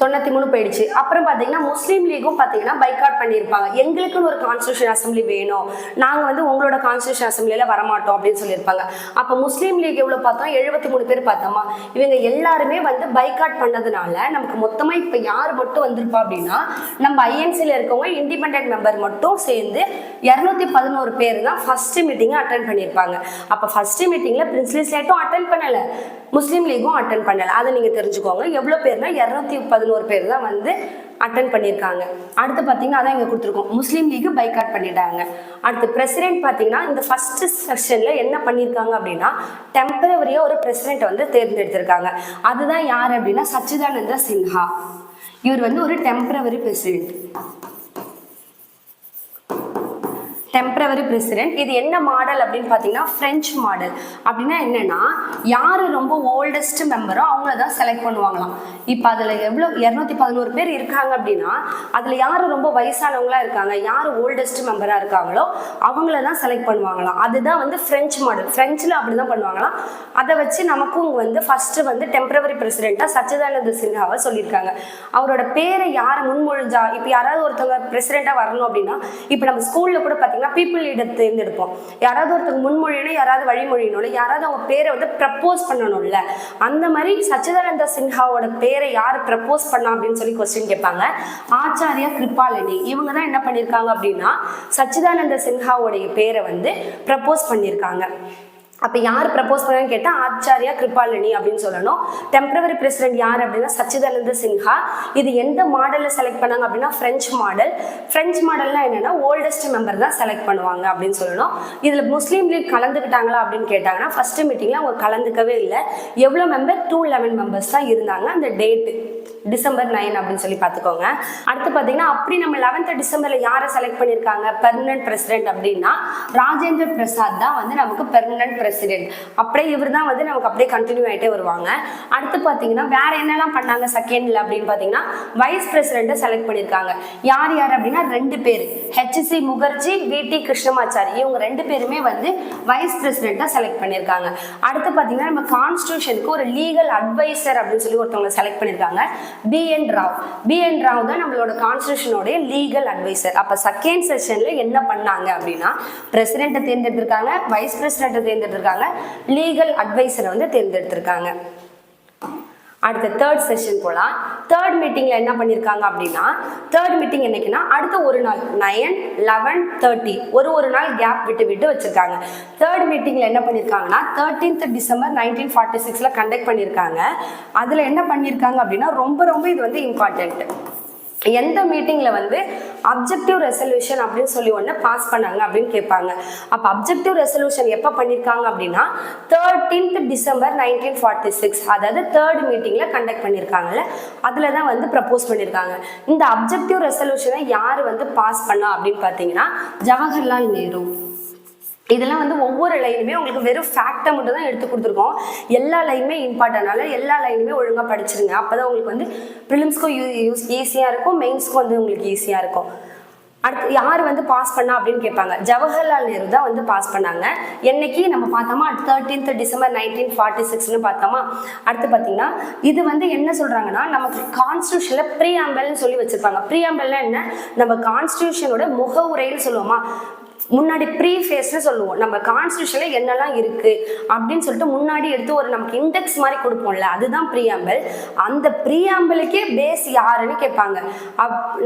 93 போயிடுச்சு. அப்புறம் பார்த்தீங்கன்னா முஸ்லீம் லீகும் பார்த்தீங்கன்னா பைக்காட் பண்ணியிருப்பாங்க. எங்களுக்குன்னு ஒரு கான்ஸ்டியூஷன் அசம்பிளி வேணும், நாங்கள் வந்து உங்களோட கான்ஸ்டியூஷன் அசம்பிளியில் வரமாட்டோம் அப்படின்னு சொல்லியிருப்பாங்க. அப்போ முஸ்லீம் லீக் எவ்வளோ பார்த்தோம்? 73 பேர் பார்த்தோமா. இவங்க எல்லாருமே வந்து பைக்காட் பண்ணதுனால நமக்கு மொத்தமாக இப்போ யார் மட்டும் வந்திருப்பா அப்படின்னா நம்ம ஐஎன்சியில் இருக்கவங்க இண்டிபெண்டன்ட் மெம்பர் மட்டும் சேர்ந்து 211 பேர் தான் ஃபர்ஸ்ட் மீட்டிங்கை அட்டென்ட் பண்ணியிருப்பாங்க. அப்போ ஃபர்ஸ்ட் மீட்டிங்கில் பிரின்ஸ்லி ஸ்டேட்டும் அட்டென்ட் பண்ணலை, முஸ்லீம் லீகும் அட்டென்ட் பண்ணலை. அதை நீங்கள் தெரிஞ்சுக்கோங்க. எவ்வளோ பேர்னா 211 பேர் தான் வந்து அட்டென்ட் பண்ணியிருக்காங்க. அடுத்து பார்த்தீங்கன்னா அதான் இங்கே கொடுத்துருக்கோம், முஸ்லீம் லீக் பைக்காட் பண்ணிட்டாங்க. அடுத்து பிரசிடென்ட் பார்த்தீங்கன்னா இந்த ஃபர்ஸ்ட் செக்ஷனில் என்ன பண்ணியிருக்காங்க அப்படின்னா டெம்பரவரியாக ஒரு பிரசிடென்ட் வந்து தேர்ந்தெடுத்திருக்காங்க. அதுதான் யார் அப்படின்னா சச்சிதானந்த சின்ஹா. இவர் வந்து ஒரு டெம்பரவரி பிரசிடென்ட். Temporary president. இது என்ன மாடல் அப்படின்னு பார்த்தீங்கன்னா ஃப்ரெஞ்ச் மாடல். அப்படின்னா என்னன்னா யார் ரொம்ப ஓல்டஸ்ட் மெம்பரோ அவங்கள தான் செலக்ட் பண்ணுவாங்களாம். இப்போ அதில் எவ்வளோ 211 பேர் இருக்காங்க அப்படின்னா அதில் யார் ரொம்ப வயசானவங்களா இருக்காங்க, யார் ஓல்டஸ்ட் மெம்பராக இருக்காங்களோ அவங்கள தான் செலக்ட் பண்ணுவாங்களாம். அதுதான் வந்து ஃப்ரெஞ்ச் மாடல். ஃப்ரெஞ்சில் அப்படி தான் பண்ணுவாங்களாம். அதை வச்சு நமக்கும் வந்து ஃபர்ஸ்ட் வந்து டெம்பரவரி பிரசிடென்ட்டாக சச்சிதானந்த சின்ஹாவை சொல்லியிருக்காங்க. அவரோட பேரை யார் முன்மொழிஞ்சா, இப்போ யாராவது ஒருத்தவங்க பிரசிடென்ட்டாக வரணும் அப்படின்னா இப்போ நம்ம ஸ்கூலில் கூட பார்த்தீங்கன்னா பீப்புள் லீடர் தேர்ந்தெடுப்போம். யாராவது ஒருத்தவங்க முன்மொழியணும், யாராவது வழிமொழியணும், யாராவது அவங்க பேரை வந்து ப்ரப்போஸ் பண்ணணும்ல, அந்த மாதிரி சச்சிதானந்த சின்ஹாவோட பேரை யார் ப்ரப்போஸ் பண்ணா அப்படின்னு சொல்லி கொஸ்டின் கேட்பாங்க. ஆச்சாரியா கிருபாலினி இவங்க தான் என்ன பண்ணியிருக்காங்க அப்படின்னா சச்சிதானந்த சின்ஹாவோடைய பேரை வந்து ப்ரப்போஸ் பண்ணியிருக்காங்க. அப்போ யார் ப்ரப்போஸ் பண்ணான்னு கேட்டால் ஆச்சாரியா கிருபாலினி அப்படின்னு சொல்லணும். டெம்பரவரி பிரசிடென்ட் யார் அப்படின்னா சச்சிதானந்த சின்ஹா. இது எந்த மாடலில் செலக்ட் பண்ணாங்க அப்படின்னா ஃப்ரெஞ்ச் மாடல். ஃப்ரெஞ்ச் மாடல்னால் என்னென்னா ஓல்டஸ்ட் மெம்பர் தான் செலக்ட் பண்ணுவாங்க அப்படின்னு சொல்லணும். இதில் முஸ்லீம் லீக் கலந்துக்கிட்டாங்களா அப்படின்னு கேட்டாங்கன்னா ஃபஸ்ட்டு மீட்டிங்கில் அவங்க கலந்துக்கவே இல்லை. எவ்வளோ மெம்பர்? 211 மெம்பர்ஸ் தான் இருந்தாங்க. அந்த டேட்டு டிசம்பர் 9 அப்படின்னு சொல்லி பார்த்துக்கோங்க. அடுத்து பார்த்தீங்கன்னா அப்படி நம்ம 11th டிசம்பரில் யாரை செலக்ட் பண்ணியிருக்காங்க பெர்மனன்ட் பிரசிடென்ட் அப்படின்னா ராஜேந்திர பிரசாத் தான் வந்து நமக்கு பெர்மனன்ட் பிரசிடென்ட். அப்படியே இவர் தான் வந்து நமக்கு அப்படியே கண்டினியூ ஆகிட்டே வருவாங்க. அடுத்து பார்த்தீங்கன்னா வேற என்னெல்லாம் பண்ணாங்க செகண்ட்ல அப்படின்னு பார்த்தீங்கன்னா வைஸ் பிரசிடென்ட்டை செலக்ட் பண்ணியிருக்காங்க. யார் யார் அப்படின்னா 2 பேர், HC முகர்ஜி, VT கிருஷ்ணமாச்சாரி. இவங்க 2 பேருமே வந்து வைஸ் பிரசிடென்ட்டாக செலக்ட் பண்ணியிருக்காங்க. அடுத்து பார்த்தீங்கன்னா நம்ம கான்ஸ்டியூஷனுக்கு ஒரு லீகல் அட்வைசர் அப்படின்னு சொல்லி ஒருத்தவங்களை செலக்ட் பண்ணியிருக்காங்க. BN ராவ் தான் நம்மளோட கான்ஸ்டியூஷனோட லீகல் அட்வைசர். அப்போ செகண்ட் செஷன்ல என்ன பண்ணாங்க அப்படின்னா பிரசிடென்ட்டை தேர்ந்தெடுத்திருக்காங்க, வைஸ் பிரசிடென்ட்டை தேர்ந்தெடுத்திருக்காங்க, லீகல் அட்வைசரை வந்து தேர்ந்தெடுத்திருக்காங்க. அடுத்த தேர்ட் செஷன் போகலாம். தேர்ட் மீட்டிங்கில் என்ன பண்ணியிருக்காங்க அப்படின்னா தேர்ட் மீட்டிங் என்னைக்குன்னா அடுத்த ஒரு நாள் 9, 11, 30 ஒரு நாள் கேப் விட்டு வச்சுருக்காங்க. தேர்ட் மீட்டிங்கில் என்ன பண்ணியிருக்காங்கன்னா 13th டிசம்பர் 1946 கண்டக்ட் பண்ணியிருக்காங்க. அதில் என்ன பண்ணியிருக்காங்க அப்படின்னா ரொம்ப இது வந்து இம்பார்ட்டன்ட். எந்த மீட்டிங்கில் வந்து அப்ஜெக்டிவ் ரெசல்யூஷன் அப்படின்னு சொல்லி ஒன்று பாஸ் பண்ணாங்க அப்படின்னு கேட்பாங்க. அப்போ அப்ஜெக்டிவ் ரெசல்யூஷன் எப்போ பண்ணியிருக்காங்க அப்படின்னா 13th டிசம்பர் 1946, அதாவது தேர்ட் மீட்டிங்கில் கண்டக்ட் பண்ணியிருக்காங்கல்ல, அதில் தான் வந்து ப்ரப்போஸ் பண்ணியிருக்காங்க. இந்த அப்ஜெக்டிவ் ரெசல்யூஷனை யார் வந்து பாஸ் பண்ணா அப்படின்னு பார்த்தீங்கன்னா ஜவஹர்லால் நேரு. இதெல்லாம் வந்து ஒவ்வொரு லைனுமே உங்களுக்கு வெறும் ஃபேக்டை மட்டும் தான் எடுத்து கொடுத்துருக்கோம். எல்லா லைனுமே இம்பார்ட்டன்ட்னால எல்லா லைனுமே ஒழுங்காக படிச்சிருங்க. அப்போ தான் உங்களுக்கு வந்து ப்ரிலிம்ஸ்க்கும் ஈஸியாக இருக்கும், மெயின்ஸ்க்கும் வந்து உங்களுக்கு ஈஸியாக இருக்கும். அடுத்து யார் வந்து பாஸ் பண்ணா அப்படின்னு கேட்பாங்க. ஜவஹர்லால் நேரு தான் வந்து பாஸ் பண்ணாங்க. என்னைக்கு நம்ம பார்த்தோமா 13th டிசம்பர் 1946 பார்த்தோமா. அடுத்து பார்த்தீங்கன்னா இது வந்து என்ன சொல்கிறாங்கன்னா நமக்கு கான்ஸ்டியூஷனில் ப்ரீஆம்பிள்னு சொல்லி வச்சுருப்பாங்க. ப்ரீஆம்பிள்னா என்ன? நம்ம கான்ஸ்டியூஷனோட முகவுரைன்னு சொல்லுவோமா, முன்னாடி ப்ரீஃபேஸ்னு சொல்லுவோம். நம்ம கான்ஸ்டியூஷனில் என்னெல்லாம் இருக்குது அப்படின்னு சொல்லிட்டு முன்னாடி எடுத்து ஒரு நமக்கு இண்டெக்ஸ் மாதிரி கொடுப்போம்ல, அதுதான் ப்ரீஆம்பிள். அந்த ப்ரீஆம்பிளுக்கே பேஸ் யாருன்னு கேட்பாங்க.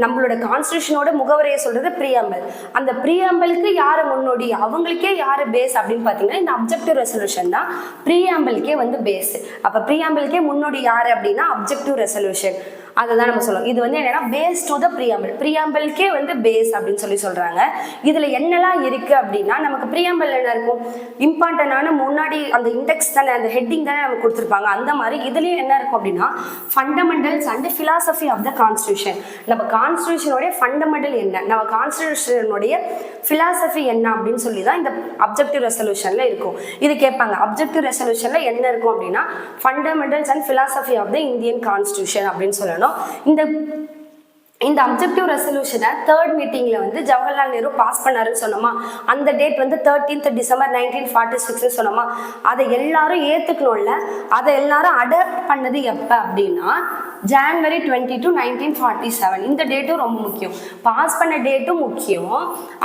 நம்மளோட கான்ஸ்டியூஷனோட முகவரையை சொல்கிறது ப்ரீஆம்பிள். அந்த ப்ரீஆம்பிளுக்கு யார் முன்னோடி, அவங்களுக்கே யார் பேஸ் அப்படின்னு பார்த்தீங்கன்னா இந்த அப்ஜெக்டிவ் ரெசல்யூஷன் தான் ப்ரீஆம்பிளுக்கே வந்து பேஸ். அப்போ ப்ரீஆம்பிளுக்கே முன்னோடி யார் அப்படின்னா அப்ஜெக்டிவ் ரெசல்யூஷன். அதை தான் நம்ம சொல்லுவோம். இது வந்து என்னன்னா பேஸ் டு த ப்ரீஆம்பிள். ப்ரீஆம்பிளுக்கே வந்து பேஸ் அப்படின்னு சொல்லி சொல்கிறாங்க. இதில் என்னெல்லாம் இருக்குது அப்படின்னா நமக்கு ப்ரீஆம்பிள் என்ன இருக்கும், இம்பார்ட்டண்டான முன்னாடி அந்த இண்டெக்ஸ் தானே, அந்த ஹெட்டிங் தானே நமக்கு கொடுத்துருப்பாங்க. அந்த மாதிரி இதுலேயும் என்ன இருக்கும் அப்படின்னா fundamentals and philosophy of the constitution. நம்ம கான்ஸ்டியூஷனுடைய ஃபண்டமெண்டல் என்ன, நம்ம கான்ஸ்டியூஷனுடைய ஃபிலாசபி என்ன அப்படின்னு சொல்லி தான் இந்த அப்ஜெக்டிவ் ரெசல்யூஷனில் இருக்கும். இது கேட்பாங்க. அப்ஜெக்டிவ் ரெசல்யூஷனில் என்ன இருக்கும் அப்படின்னா fundamentals and philosophy of the Indian constitution அப்படின்னு சொல்லணும். இந்த அப்ஜெக்டிவ் ரெசல்யூஷனை தேர்ட் மீட்டிங்கில் வந்து ஜவஹர்லால் நேரு பாஸ் பண்ணாருன்னு சொன்னோமா, அந்த டேட் வந்து 13th டிசம்பர் 1946 சொன்னோமா, அதை எல்லாரும் ஏற்றுக்கணும்ல. அதை எல்லாரும் அடாப்ட் பண்ணது எப்போ அப்படின்னா January 22, 1947. இந்த டேட்டும் ரொம்ப முக்கியம். பாஸ் பண்ண டேட்டும் முக்கியம்,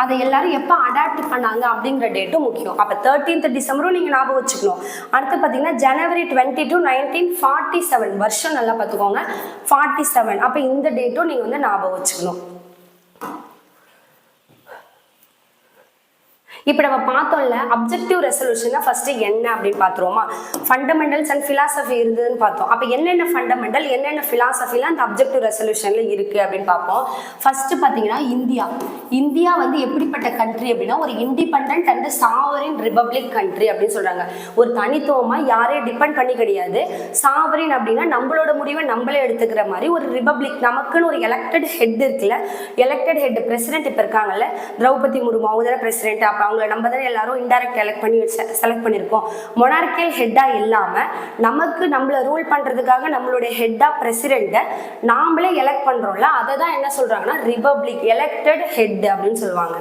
அதை எல்லாரும் எப்போ அடாப்ட் பண்ணாங்க அப்படிங்கிற டேட்டும் முக்கியம். அப்போ 13th டிசம்பரும் நீங்கள் ஞாபகம் வச்சுக்கணும். அடுத்து பார்த்தீங்கன்னா January 22, 1947 வருஷம் நல்லா பார்த்துக்கோங்க, 47. அப்போ இந்த டேட்டும் நீங்கள் வந்து ஞாபகம் வச்சுக்கணும். இப்போ நம்ம பார்த்தோம்ல அப்ஜெக்டிவ் ரெசல்யூஷன் ஃபர்ஸ்ட் என்ன அப்படின்னு பார்த்துருவோமா. ஃபண்டமெண்டல்ஸ் அண்ட் ஃபிலாசபி இருந்ததுன்னு பார்த்தோம். அப்போ என்னென்ன ஃபண்டமெண்டல் என்னென்ன ஃபிலாசபிலாம் அந்த அப்ஜெக்டிவ் ரெசல்யூஷன்ல இருக்கு அப்படின்னு பார்ப்போம். ஃபர்ஸ்ட் பார்த்தீங்கன்னா இந்தியா வந்து எப்படிப்பட்ட கண்ட்ரி அப்படின்னா ஒரு independent and sovereign republic country அப்படின்னு சொல்றாங்க. ஒரு தனித்துவமா யாரையும் டிபெண்ட் பண்ணி கிடையாது. சாவரின் அப்படின்னா நம்மளோட முடிவை நம்மளே எடுத்துக்கிற மாதிரி ஒரு ரிபப்ளிக். நமக்குன்னு ஒரு எலெக்டட் ஹெட் இருக்குல்ல, எலெக்டட் ஹெட் பிரசிடென்ட் இப்போ இருக்காங்கல்ல, திரௌபதி முர்மு அவங்க தானே பிரசிடென்ட். அப்போ அவங்கள நம்ம தானே எல்லாரும் இன்டைரக்ட் எலெக்ட் பண்ணி செலக்ட் பண்ணியிருக்கோம். மொனார்கியல் ஹெட்டாக இல்லாமல் நமக்கு நம்மளை ரூல் பண்ணுறதுக்காக நம்மளுடைய ஹெட்டாக பிரசிடெண்ட்டை நாமளே எலெக்ட் பண்ணுறோம்ல, அதை தான் என்ன சொல்கிறாங்கன்னா ரிபப்ளிக், எலெக்டட் ஹெட் அப்படின்னு சொல்லுவாங்க.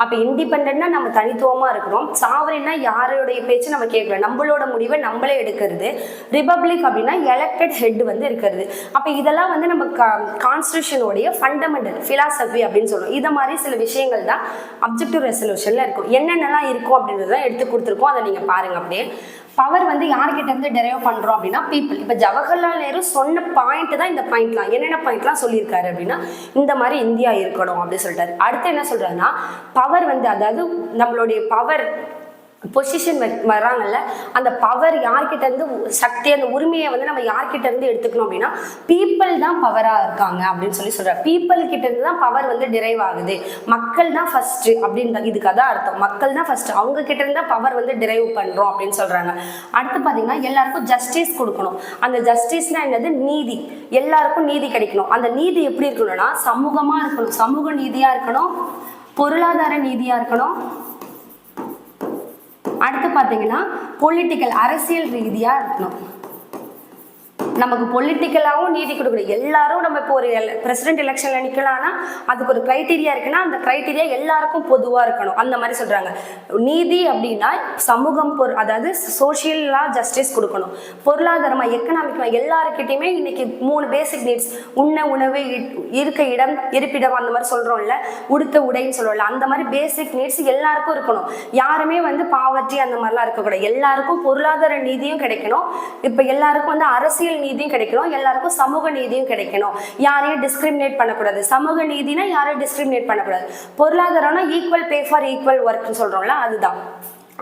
அப்போ இண்டிபெண்டா நம்ம தனித்துவமாக இருக்கிறோம். சாவரின்னா யாரோடைய பேச்சு நம்ம கேட்கல, நம்மளோட முடிவை நம்மளே எடுக்கிறது. ரிபப்ளிக் அப்படின்னா எலெக்டட் ஹெட் வந்து இருக்கிறது. அப்போ இதெல்லாம் வந்து நம்ம கான்ஸ்டியூஷனோடைய ஃபண்டமெண்டல் ஃபிலாசபி அப்படின்னு சொல்லுவோம். இதை மாதிரி சில விஷயங்கள் தான் அப்ஜெக்டிவ் ரெசல்யூஷன்ல இருக்கும். என்னென்னலாம் இருக்கும் அப்படின்றத எடுத்து கொடுத்துருக்கோம், அதை நீங்கள் பாருங்க. அப்படியே பவர் வந்து யார்கிட்ட இருந்து டெரைவ் பண்ணுறோம் அப்படின்னா பீப்புள். இப்போ ஜவஹர்லால் நேரு சொன்ன பாயிண்ட் தான் இந்த பாயிண்ட்லாம். என்னென்ன பாயிண்ட்லாம் சொல்லியிருக்காரு அப்படின்னா இந்த மாதிரி இந்தியா இருக்கணும் அப்படின்னு சொல்லிட்டாரு. அடுத்து என்ன சொல்றாருன்னா பவர் வந்து அதாவது நம்மளுடைய பவர் பொசிஷன் வராங்கல்ல, அந்த பவர் யார்கிட்ட இருந்து சக்தி அந்த உரிமையை வந்து நம்ம யார்கிட்ட இருந்து எடுத்துக்கணும் அப்படின்னா பீப்புள் தான் பவராக இருக்காங்க அப்படின்னு சொல்றாரு. பீப்புள் கிட்ட இருந்து தான் பவர் வந்து டிரைவ் ஆகுது. மக்கள் தான் ஃபர்ஸ்ட் அப்படின்னு இதுக்கு அதான் அர்த்தம். மக்கள் தான் ஃபர்ஸ்ட், அவங்க கிட்ட இருந்து தான் பவர் வந்து டிரைவ் பண்றோம் அப்படின்னு சொல்றாங்க. அடுத்து பார்த்தீங்கன்னா எல்லாருக்கும் ஜஸ்டிஸ் கொடுக்கணும். அந்த ஜஸ்டிஸ்னா என்னது? நீதி. எல்லாருக்கும் நீதி கிடைக்கணும். அந்த நீதி எப்படி இருக்கணும்னா சமூகமா இருக்கணும், சமூக நீதியா இருக்கணும், பொருளாதார நீதியா இருக்கணும். அடுத்து பார்த்தீங்கன்னா பொலிட்டிக்கல், அரசியல் ரீதியா இருக்கணும். நமக்கு பொலிட்டிக்கலாகவும் நீதி கொடுக்கணும். எல்லாரும் நம்ம இப்போ ஒரு பிரசிடென்ட் எலெக்ஷன்ல நிற்கலாம்னா அதுக்கு ஒரு கிரைட்டீரியா இருக்குன்னா அந்த கிரைட்டீரியா எல்லாருக்கும் பொதுவாக இருக்கணும். அந்த மாதிரி சொல்றாங்க. நீதி அப்படின்னா சமூகம், அதாவது சோசியலா ஜஸ்டிஸ் கொடுக்கணும். பொருளாதாரமா, எக்கனாமிக்கா எல்லாருக்கிட்டையுமே இன்னைக்கு 3 பேசிக் நீட்ஸ், உண்ண உணவு, இருக்க இடம், இருப்பிடம், அந்த மாதிரி சொல்றோம்ல, உடுத்த உடைன்னு சொல்றோம்ல, அந்த மாதிரி பேசிக் நீட்ஸ் எல்லாருக்கும் இருக்கணும். யாருமே வந்து பாவர்ட்டி அந்த மாதிரிலாம் இருக்கக்கூடாது. எல்லாருக்கும் பொருளாதார நீதியும் கிடைக்கணும். இப்போ எல்லாருக்கும் வந்து அரசியல் நீதியும் கிடைக்கணும், எல்லாருக்கும் சமூக நீதியும் கிடைக்கணும். யாரையும் டிஸ்கிரிமினேட் பண்ணக்கூடாது. சமூக நீதினா யாரையும் டிஸ்கிரிமினேட் பண்ணக்கூடாது. பொருளாதாரம்னா ஈக்குவல் பே ஃபார் ஈக்குவல் ஒர்க்னு சொல்றோம்ல, அதுதான்.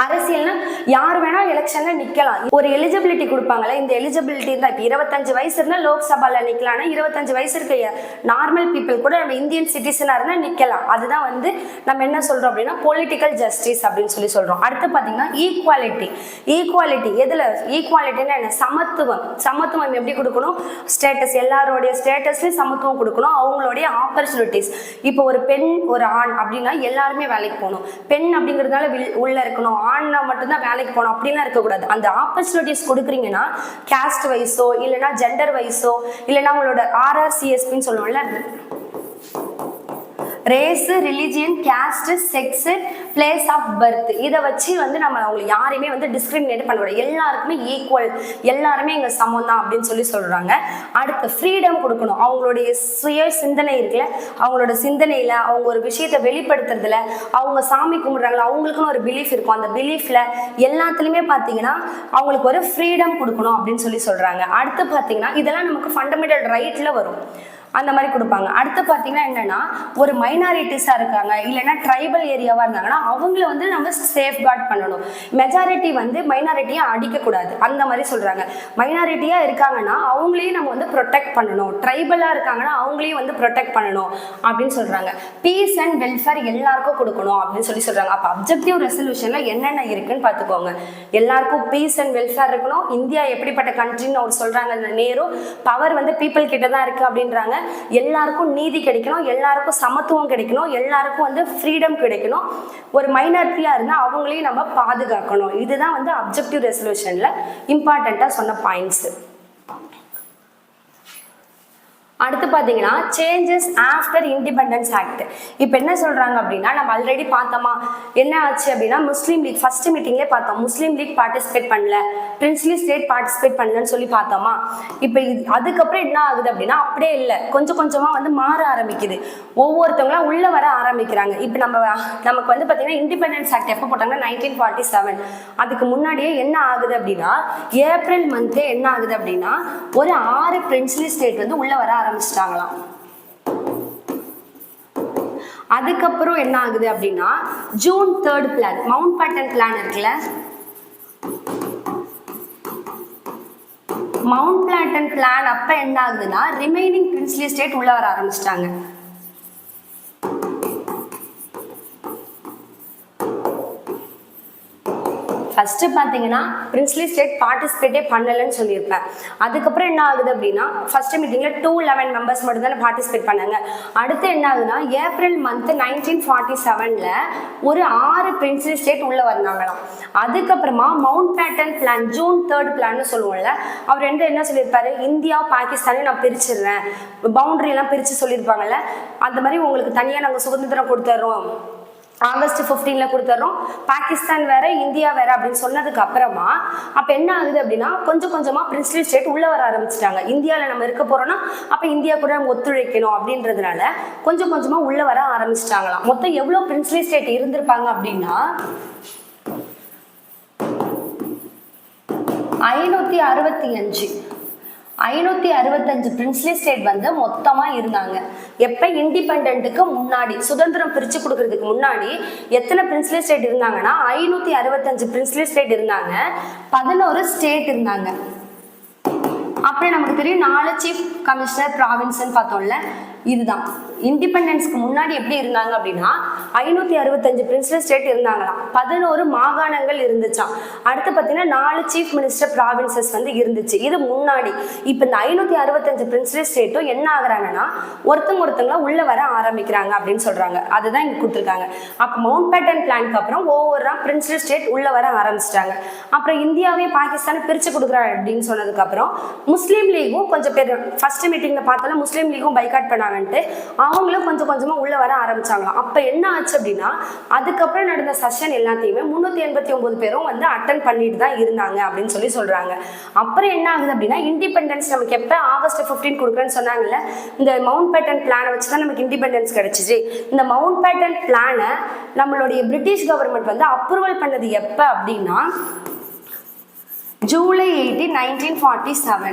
அரசியல்னா யார் வேணா எலெக்ஷன்ல நிக்கலாம். ஒரு எலிஜிபிலிட்டி கொடுப்பாங்கல்ல, இந்த எலிஜிபிலிட்டி இருந்தா இப்போ 25 வயசு இருந்தா லோக்சபால நிக்கலாம்னா 25 வயசு இருக்க நார்மல் பீப்புள் கூட நம்ம இந்தியன் சிட்டிசனா இருந்தா நிக்கலாம். அதுதான் வந்து நம்ம என்ன சொல்றோம் அப்படின்னா பொலிட்டிக்கல் ஜஸ்டிஸ் அப்படின்னு சொல்றோம். அடுத்து பாத்தீங்கன்னா ஈக்குவாலிட்டி. ஈக்குவாலிட்டி எதுல? ஈக்குவாலிட்டின்னா என்ன? சமத்துவம். சமத்துவம் எப்படி கொடுக்கணும்? ஸ்டேட்டஸ், எல்லாரோடைய ஸ்டேட்டஸ்லயும் சமத்துவம் கொடுக்கணும். அவங்களுடைய ஆப்பர்ச்சுனிட்டிஸ். இப்போ ஒரு பெண் ஒரு ஆண் அப்படின்னா எல்லாருமே வேலைக்கு போகணும். பெண் அப்படிங்கிறதுனால உள்ள இருக்கணும், ஆண்னா மட்டும்தான் வேலைக்கு போகணும் அப்படிலாம் இருக்கக்கூடாது. அந்த ஆப்பர்ச்சுனிட்டிஸ் கொடுக்குறீங்கன்னா கேஸ்ட் வைஸோ இல்லைன்னா ஜெண்டர் வைஸோ இல்லைன்னா உங்களோட RRCSPன்னு சொல்லுவோம்ல, race, religion, caste, sex, place of birth, இதை வச்சு வந்து நம்ம அவங்களை யாரையுமே வந்து டிஸ்கிரிமினேட் பண்ணக்கூடாது. எல்லாருக்குமே ஈக்குவல், எல்லாருமே எங்க சமம் தான் அப்படின்னு சொல்றாங்க. அடுத்து ஃப்ரீடம் கொடுக்கணும். அவங்களுடைய சுய சிந்தனை இருக்குல்ல, அவங்களோட சிந்தனையில அவங்க ஒரு விஷயத்தை வெளிப்படுத்துறதுல, அவங்க சாமி கும்பிடுறாங்களா அவங்களுக்குன்னு ஒரு பிலீஃப் இருக்கும். அந்த பிலீஃப்ல எல்லாத்துலயுமே பாத்தீங்கன்னா அவங்களுக்கு ஒரு ஃப்ரீடம் கொடுக்கணும் அப்படின்னு சொல்றாங்க. அடுத்து பாத்தீங்கன்னா இதெல்லாம் நமக்கு ஃபண்டமெண்டல் ரைட்ல வரும், அந்த மாதிரி கொடுப்பாங்க. அடுத்து பார்த்தீங்கன்னா என்னன்னா ஒரு மைனாரிட்டிஸாக இருக்காங்க இல்லைன்னா ட்ரைபல் ஏரியாவாக இருந்தாங்கன்னா அவங்கள வந்து நம்ம சேஃப்கார்ட் பண்ணணும். மெஜாரிட்டி வந்து மைனாரிட்டியை அடிக்கக்கூடாது அந்த மாதிரி சொல்கிறாங்க. மைனாரிட்டியாக இருக்காங்கன்னா அவங்களையும் நம்ம வந்து ப்ரொடெக்ட் பண்ணணும். ட்ரைபலாக இருக்காங்கன்னா அவங்களையும் வந்து ப்ரொடெக்ட் பண்ணணும் அப்படின்னு சொல்கிறாங்க. பீஸ் அண்ட் வெல்ஃபேர் எல்லாருக்கும் கொடுக்கணும் அப்படின்னு சொல்கிறாங்க. அப்போ அப்ஜெக்டிவ் ரெசல்யூஷனில் என்னென்ன இருக்குன்னு பார்த்துக்கோங்க. எல்லாருக்கும் பீஸ் அண்ட் வெல்ஃபேர் இருக்கணும். இந்தியா எப்படிப்பட்ட கண்ட்ரின்னு அவர் சொல்கிறாங்க நேரு. பவர் வந்து பீப்புள் கிட்ட தான் இருக்குது அப்படின்றாங்க. எல்லாருக்கும் நீதி கிடைக்கணும், எல்லாருக்கும் சமத்துவம் கிடைக்கணும், எல்லாருக்கும் வந்து ஃப்ரீடம் கிடைக்கணும். ஒரு மைனாரிட்டியா இருந்தா அவங்களையும் நம்ம பாதுகாக்கணும். இதுதான் வந்து அப்ஜெக்டிவ் ரெசல்யூஷன்ல இம்பார்ட்டண்டா சொன்ன பாயிண்ட்ஸ். அடுத்து பார்த்தீங்கன்னா சேஞ்சஸ் ஆஃப்டர் இண்டிபெண்டன்ஸ் ஆக்ட். இப்போ என்ன சொல்கிறாங்க அப்படின்னா நம்ம ஆல்ரெடி பார்த்தோமா என்ன ஆச்சு அப்படின்னா முஸ்லீம் லீக் ஃபர்ஸ்ட் மீட்டிங்லேயே பார்த்தோம். முஸ்லீம் லீக் பார்ட்டிசிபேட் பண்ணல, பிரின்ஸ்லி ஸ்டேட் பார்ட்டிசிபேட் பண்ணலன்னு சொல்லி பார்த்தோமா. இப்போ அதுக்கப்புறம் என்ன ஆகுது அப்படின்னா அப்படியே இல்லை, கொஞ்சம் கொஞ்சமாக வந்து மாற ஆரம்பிக்குது. ஒவ்வொருத்தவங்களாம் உள்ளே வர ஆரம்பிக்கிறாங்க. இப்போ நமக்கு வந்து பார்த்தீங்கன்னா இண்டிபெண்டன்ஸ் ஆக்ட் எப்போ போட்டாங்கன்னா 1947. அதுக்கு முன்னாடியே என்ன ஆகுது அப்படின்னா ஏப்ரல் மந்த்லேயே என்ன ஆகுது அப்படின்னா ஒரு 6 பிரின்ஸ்லி ஸ்டேட் வந்து உள்ளே வர ஆரம்பிச்சிட்டாங்களாம். அதுக்கப்புறம் என்ன ஆகுது அப்படின்னா June 3 plan, Mountbatten plan இருக்குல்ல, மவுண்ட் பேட்டன் பிளான் அப்ப என்ன ஆகுதுன்னா ரிமைனிங் பிரின்ஸ்லி ஸ்டேட் உள்ள வர ஆரம்பிச்சிட்டாங்க. ஃபர்ஸ்ட் பார்த்தீங்கன்னா பிரின்ஸ்லி ஸ்டேட் பார்ட்டிசிபேட்டே பண்ணலன்னு சொல்லியிருப்பேன். அதுக்கப்புறம் என்ன ஆகுது அப்படின்னா ஃபர்ஸ்ட் மீட்டிங்கில் 211 மெம்பர்ஸ் மட்டும் தானே பார்ட்டிசிபேட் பண்ணாங்க. அடுத்து என்ன ஆகுதுன்னா ஏப்ரல் மந்த் 1947 ஒரு 6 பிரின்ஸ்லி ஸ்டேட் உள்ள வந்தாங்களாம். அதுக்கப்புறமா மவுண்ட் பேட்டன் பிளான், ஜூன் 3 பிளான்னு சொல்லுவோம்ல, அவர் என்ன சொல்லியிருப்பாரு, இந்தியா பாகிஸ்தானையும் நான் பிரிச்சிடுறேன், பவுண்டரி எல்லாம் பிரித்து சொல்லியிருப்பாங்கல்ல, அந்த மாதிரி உங்களுக்கு தனியாக நாங்கள் சுதந்திரம் கொடுத்துட்றோம், ஆகஸ்ட் 15 கொடுத்துட்றோம், பாகிஸ்தான் வேற இந்தியா வேற அப்படின்னு சொன்னதுக்கு அப்புறமா அப்ப என்ன ஆகுது அப்படின்னா கொஞ்சம் கொஞ்சமா பிரின்ஸ்லி ஸ்டேட் உள்ள வர ஆரம்பிச்சிட்டாங்க. இந்தியாவில் நம்ம இருக்க போறோம்னா அப்ப இந்தியா கூட நம்ம ஒத்துழைக்கணும் அப்படின்றதுனால கொஞ்சம் கொஞ்சமா உள்ள வர ஆரம்பிச்சிட்டாங்களாம். மொத்தம் எவ்வளவு பிரின்ஸ்லி ஸ்டேட் இருந்திருப்பாங்க அப்படின்னா 565 பிரின்ஸ்லி ஸ்டேட் வந்து மொத்தமா இருந்தாங்க. எப்ப இண்டிபெண்டன்ட்டுக்கு முன்னாடி, சுதந்திரம் பிரிச்சு கொடுக்கறதுக்கு முன்னாடி எத்தனை பிரின்ஸ்லி ஸ்டேட் இருந்தாங்கன்னா 565 பிரின்ஸ்லி ஸ்டேட் இருந்தாங்க. 11 ஸ்டேட் இருந்தாங்க. அப்புறம் நமக்கு தெரியும் 4 சீஃப் கமிஷனர் ப்ராவின்ஸ்ன்னு பார்த்தோம்ல, இதுதான் இண்டிபெண்டன்ஸ்க்கு முன்னாடி எப்படி இருந்தாங்க அப்படின்னா 565 பிரின்ஸ்லி ஸ்டேட் இருந்தாங்களாம், 11 மாகாணங்கள் இருந்துச்சாம். அடுத்து பார்த்தீங்கன்னா 4 சீஃப் மினிஸ்டர் ப்ராவின்சஸ் வந்து இருந்துச்சு, இது முன்னாடி. இப்போ இந்த 565 பிரின்ஸ்லி ஸ்டேட்டும் என்ன ஆகுறாங்கன்னா ஒருத்தவங்களா உள்ள வர ஆரம்பிக்கிறாங்க அப்படின்னு சொல்றாங்க. அதுதான் இங்க கொடுத்துருக்காங்க. அப்போ மவுண்ட் பேட்டன் பிளானுக்கு அப்புறம் ஒவ்வொரு பிரின்ஸ்லி ஸ்டேட் உள்ள வர ஆரம்பிச்சிட்டாங்க. அப்புறம் இந்தியாவே பாகிஸ்தானை பிரிச்சு கொடுக்குறாங்க அப்படின்னு சொன்னதுக்கு அப்புறம் முஸ்லீம் லீகும் கொஞ்சம் பேர் ஃபர்ஸ்ட் மீட்டிங்ல பார்த்தாலும் முஸ்லீம் லீகும் பைகாட் பண்ணாங்கன்ட்டு அவங்களும் கொஞ்சம் கொஞ்சமா உள்ள வர ஆரம்பிச்சாங்களாம். அப்ப என்ன ஆச்சு அப்படின்னா அதுக்கப்புறம் நடந்த செஷன் எல்லாத்தையுமே 389 பேரும் வந்து அட்டன் பண்ணிட்டு தான் இருந்தாங்க அப்படின்னு சொல்றாங்க. அப்புறம் என்ன ஆகுது அப்படின்னா இண்டிபெண்டன்ஸ் நமக்கு எப்ப ஆகஸ்ட் 15 கொடுக்குறேன்னு சொன்னாங்கல்ல, இந்த மவுண்ட் பேட்டன் பிளானை வச்சுதான் நமக்கு இண்டிபெண்டன்ஸ் கிடைச்சிச்சு. இந்த மவுண்ட் பேட்டன் பிளானை நம்மளுடைய பிரிட்டிஷ் கவர்மெண்ட் வந்து அப்ரூவல் பண்ணது எப்ப அப்படின்னா ஜூலை 18, 1947.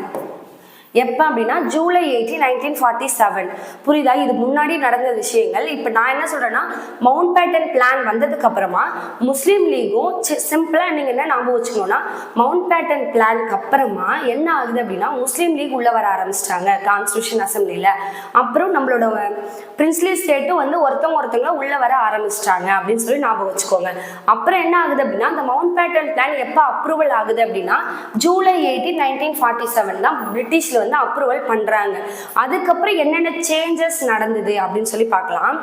எப்போ அப்படின்னா ஜூலை 18, 1947. புரியுதா? இது முன்னாடி நடந்த விஷயங்கள். இப்போ நான் என்ன சொல்றேன்னா மவுண்ட் பேட்டன் பிளான் வந்ததுக்கு அப்புறமா முஸ்லீம் லீகும் சிம்பிளா நீங்க என்ன ஞாபகம் வச்சுக்கணும்னா மவுண்ட் பேட்டன் பிளானுக்கு அப்புறமா என்ன ஆகுது அப்படின்னா முஸ்லீம் லீக் உள்ள வர ஆரம்பிச்சிட்டாங்க கான்ஸ்டியூஷன் அசம்பிளில. அப்புறம் நம்மளோட பிரின்ஸ்லி ஸ்டேட்டும் வந்து ஒருத்தவங்க உள்ள வர ஆரம்பிச்சிட்டாங்க அப்படின்னு சொல்லி ஞாபகம் வச்சுக்கோங்க. அப்புறம் என்ன ஆகுது அப்படின்னா அந்த மவுண்ட் பேட்டன் பிளான் எப்போ அப்ரூவல் ஆகுது அப்படின்னா ஜூலை 18, 1947 தான் பிரிட்டிஷ்ல வந்து அப்ரூவல் பண்றாங்க. அதுக்கப்புறம் என்னென்ன சேஞ்சஸ் நடந்தது அப்படின்னு சொல்லி பார்க்கலாம்.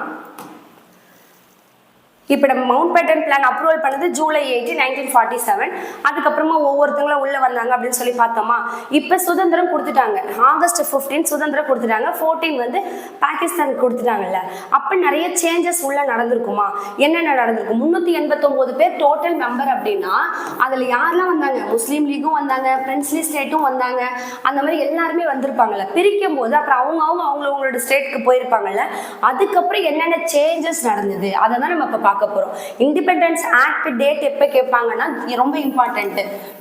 இப்போ நம்ம மவுண்ட் பேட்டன் பிளான் அப்ரூவல் பண்ணது ஜூலை 18, 1947. அதுக்கப்புறமா ஒவ்வொருத்தங்களும் உள்ள வந்தாங்க அப்படின்னு சொல்லி பார்த்தோமா. இப்போ சுதந்திரம் கொடுத்துட்டாங்க, ஆகஸ்ட் 15 சுதந்திரம் கொடுத்துட்டாங்க, 14 வந்து பாகிஸ்தானுக்கு கொடுத்துட்டாங்கல்ல. அப்போ நிறைய சேஞ்சஸ் உள்ள நடந்திருக்குமா? என்னென்ன நடந்திருக்கும்? 389 பேர் டோட்டல் மெம்பர் அப்படின்னா அதில் யாரெல்லாம் வந்தாங்க? முஸ்லீம் லீகும் வந்தாங்க, பிரின்ஸ்லி ஸ்டேட்டும் வந்தாங்க, அந்த மாதிரி எல்லாருமே வந்திருப்பாங்கல்ல. பிரிக்கும் போது அப்புறம் அவங்களோட ஸ்டேட்டுக்கு போயிருப்பாங்கல்ல. அதுக்கப்புறம் என்னென்ன சேஞ்சஸ் நடந்தது அதை தான் நம்ம இப்போ பார்க்க போறோம். இண்டிபெண்டன்ஸ் ஆக்ட் டேட் எப்ப கேட்பாங்கன்னா ரொம்ப இம்பார்ட்டன்ட்,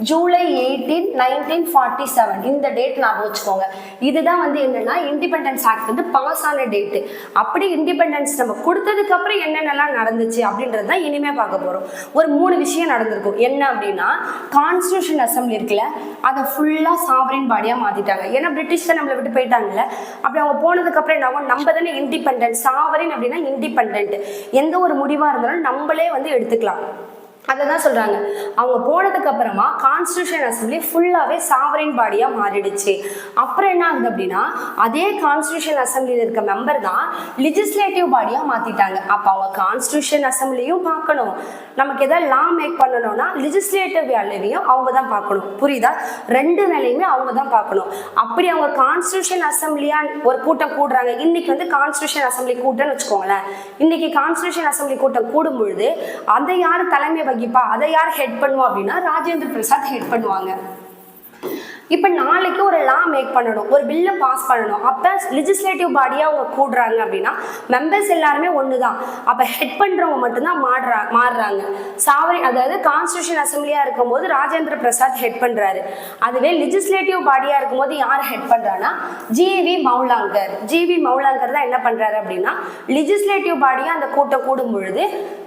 ஜூலை 18, 1947. இந்த டேட் ஞாபகம் வச்சுக்கோங்க. இதுதான் வந்து என்னன்னா இண்டிபெண்டன்ஸ் ஆக்ட் வந்து பாஸ் ஆன டேட். அப்படி இண்டிபெண்டன்ஸ் நம்ம கொடுத்ததுக்கு அப்புறம் என்னென்னலாம் நடந்துச்சு அப்படின்றது தான் இனிமே பார்க்க போறோம். ஒரு 3 விஷயம் நடந்திருக்கும். என்ன அப்படின்னா கான்ஸ்டியூஷன் அசம்பிளி இருக்குல்ல, அதை ஃபுல்லா சாவரின் பாடியா மாத்திட்டாங்க. ஏன்னா பிரிட்டிஷ் தான் நம்மளை விட்டு போயிட்டாங்கல்ல. அப்படி அவங்க போனதுக்கு அப்புறம் என்ன ஆகும்? நம்ம தானே இண்டிபெண்டன்ட். சாவரின் அப்படின்னா இண்டிபெண்டன்ட், எந்த ஒரு முடிவா இருந்தாலும் நம்மளே வந்து எடுத்துக்கலாம். அதை தான் சொல்றாங்க. அவங்க போனதுக்கு அப்புறமா கான்ஸ்டியூஷன் அசம்பிளி ஃபுல்லாவே சாவரின் பாடியா மாறிடுச்சு. அப்புறம் என்ன ஆகுது அப்படின்னா அதே கான்ஸ்டியூஷன் அசம்பிளியில் இருக்க மெம்பர் தான் லெஜிஸ்லேட்டிவ் பாடியா மாத்திட்டாங்க. அப்போ அவங்க கான்ஸ்டியூஷன் அசம்பிளியும் பார்க்கணும், நமக்கு எதாவது லா மேக் பண்ணணும்னா லெஜிஸ்லேட்டிவ் வேலையும் அவங்க தான் பார்க்கணும். புரியுதா? 2 வேலையுமே அவங்க தான் பார்க்கணும். அப்படி அவங்க கான்ஸ்டியூஷன் அசம்பிளியா ஒரு கூட்டம் கூடுறாங்க. இன்னைக்கு வந்து கான்ஸ்டியூஷன் அசம்பிளி கூட்டம்னு வச்சுக்கோங்களேன். இன்னைக்கு கான்ஸ்டியூஷன் அசம்பிளி கூட்டம் கூடும் பொழுது அதை யார் தலைமை வகிப்பா, அதை யார் ஹெட் பண்ணுவா அப்படின்னா ராஜேந்திர பிரசாத் ஹெட் பண்ணுவாங்க. இப்போ நாளைக்கு ஒரு லா மேக் பண்ணணும், ஒரு பில்லை பாஸ் பண்ணணும். அப்போ லெஜிஸ்லேட்டிவ் பாடியாக அவங்க கூடுறாங்க அப்படின்னா மெம்பர்ஸ் எல்லாருமே ஒன்று தான். அப்போ ஹெட் பண்ணுறவங்க மட்டும்தான் மாறுறாங்க. அதாவது கான்ஸ்டியூஷன் அசம்பிளியாக இருக்கும்போது ராஜேந்திர பிரசாத் ஹெட் பண்ணுறாரு. அதுவே லெஜிஸ்லேட்டிவ் பாடியாக இருக்கும்போது யார் ஹெட் பண்ணுறான்னா ஜிவி மௌலாங்கர் தான் என்ன பண்ணுறாரு அப்படின்னா லெஜிஸ்லேட்டிவ் பாடியாக அந்த கூட்டம் கூடும் பொழுது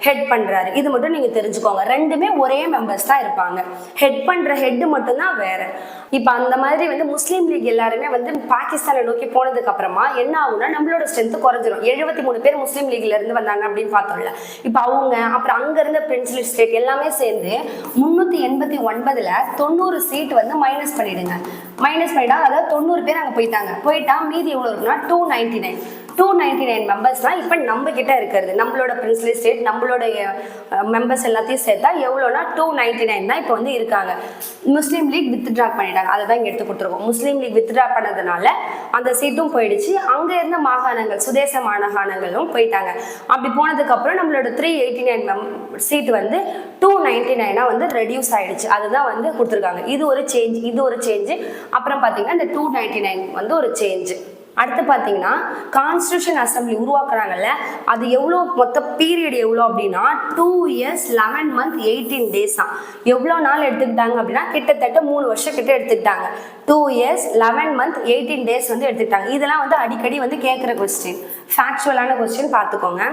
ஹெட் பண்ணுறாரு. இது மட்டும் நீங்கள் தெரிஞ்சுக்கோங்க. ரெண்டுமே ஒரே மெம்பர்ஸ் தான் இருப்பாங்க. ஹெட் பண்ணுற ஹெட்டு மட்டும்தான் வேறு. இப்போ அந்த மாதிரி வந்து முஸ்லீம் லீக் எல்லாருமே வந்து பாகிஸ்தானை நோக்கி போனதுக்கு அப்புறமா என்ன ஆகும்னா நம்மளோட ஸ்ட்ரென்த் குறைஞ்சிரும். 73 பேர் முஸ்லீம் லீக்ல இருந்து வந்தாங்க அப்படின்னு பார்த்தோம்ல. இப்போ அவங்க அப்புறம் அங்க இருந்த பிரின்சிபல் ஸ்டேட் எல்லாமே சேர்ந்து 389ல் 90 சீட் வந்து மைனஸ் பண்ணிட்டா. அதாவது 90 பேர் அங்கே போயிட்டா மீதி எவ்வளோ இருக்குன்னா 299 மெம்பர்ஸ் தான் இப்போ நம்ம கிட்ட இருக்கிறது. நம்மளோட பிரின்சிபல் ஸ்டேட் நம்மளோட மெம்பர்ஸ் எல்லாத்தையும் சேர்த்தா எவ்வளோனா 299 தான் இப்போ வந்து இருக்காங்க. முஸ்லீம் லீக் வித்ட்ரா பண்ணிட்டாங்க. அதை தான் இங்கே எடுத்து கொடுத்துருக்கோம். முஸ்லீம் லீக் வித்ட்ரா பண்ணதுனால அந்த சீட்டும் போயிடுச்சு. அங்கே இருந்த மாகாணங்கள் சுதேச மாகாணங்களும் போயிட்டாங்க. அப்படி போனதுக்கப்புறம் நம்மளோட 389 சீட் வந்து 299 வந்து ரெடியூஸ் ஆயிடுச்சு. அதுதான் வந்து கொடுத்துருக்காங்க. இது ஒரு சேஞ்சு. அப்புறம் பார்த்தீங்கன்னா இந்த 299 வந்து ஒரு சேஞ்சு. அடுத்து பார்த்தீங்கன்னா கான்ஸ்டியூஷன் அசம்பிளி உருவாக்குறாங்கல்ல, அது எவ்வளோ மொத்த பீரியட் எவ்வளோ அப்படின்னா 2 years 11 months 18 days தான். எவ்வளோ நாள் எடுத்துக்கிட்டாங்க அப்படின்னா கிட்டத்தட்ட 3 வருஷம் கிட்ட எடுத்துக்கிட்டாங்க. 2 years 11 months 18 days வந்து எடுத்துக்கிட்டாங்க. இதெல்லாம் வந்து அடிக்கடி வந்து கேட்குற கொஸ்டின், ஃபேக்சுவலான கொஸ்டின் பார்த்துக்கோங்க.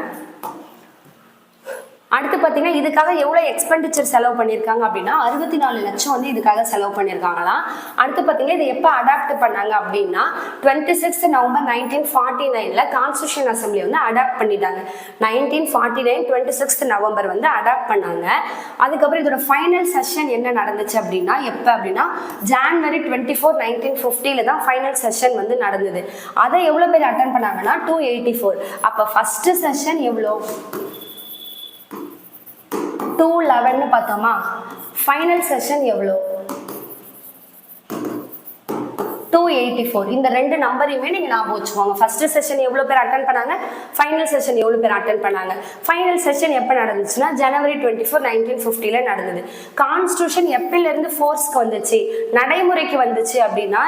அடுத்து பார்த்தீங்கன்னா இதுக்காக எவ்வளோ எக்ஸ்பெண்டிச்சர் செலவு பண்ணியிருக்காங்க அப்படின்னா 64 லட்சம் வந்து இதுக்காக செலவு பண்ணியிருக்காங்களாம். அடுத்து பார்த்தீங்கன்னா இதை எப்போ அடாப்ட் பண்ணாங்க அப்படின்னா 26 November 1949 கான்ஸ்டியூஷன் அசம்பிளி வந்து அடாப்ட் பண்ணிட்டாங்க. 1949 26 November வந்து அடாப்ட் பண்ணாங்க. அதுக்கப்புறம் இதோட ஃபைனல் செஷன் என்ன நடந்துச்சு அப்படின்னா எப்போ அப்படின்னா January 24 1950 தான் ஃபைனல் செஷன் வந்து நடந்தது. அதை எவ்வளோ பேர் அட்டன் பண்ணாங்கன்னா 284. அப்போ ஃபர்ஸ்ட் செஷன் எவ்வளோ 211 பார்த்தோமா. ஃபைனல் செஷன் எவ்வளோ 284. இந்த ரெண்டு நம்பரையுமே நீங்கள் ஞாபகம் வச்சுக்கோங்க. ஃபர்ஸ்ட் செஷன் எவ்வளோ பேர் அட்டன் பண்ணாங்க, ஃபைனல் செஷன் எவ்வளோ பேர் அட்டன் பண்ணாங்க. ஃபைனல் செஷன் எப்போ நடந்துச்சுன்னா January 24 1950 நடந்தது. கான்ஸ்டியூஷன் எப்போலேருந்து ஃபோர்ஸ்க்கு வந்துச்சு, நடைமுறைக்கு வந்துச்சு அப்படின்னா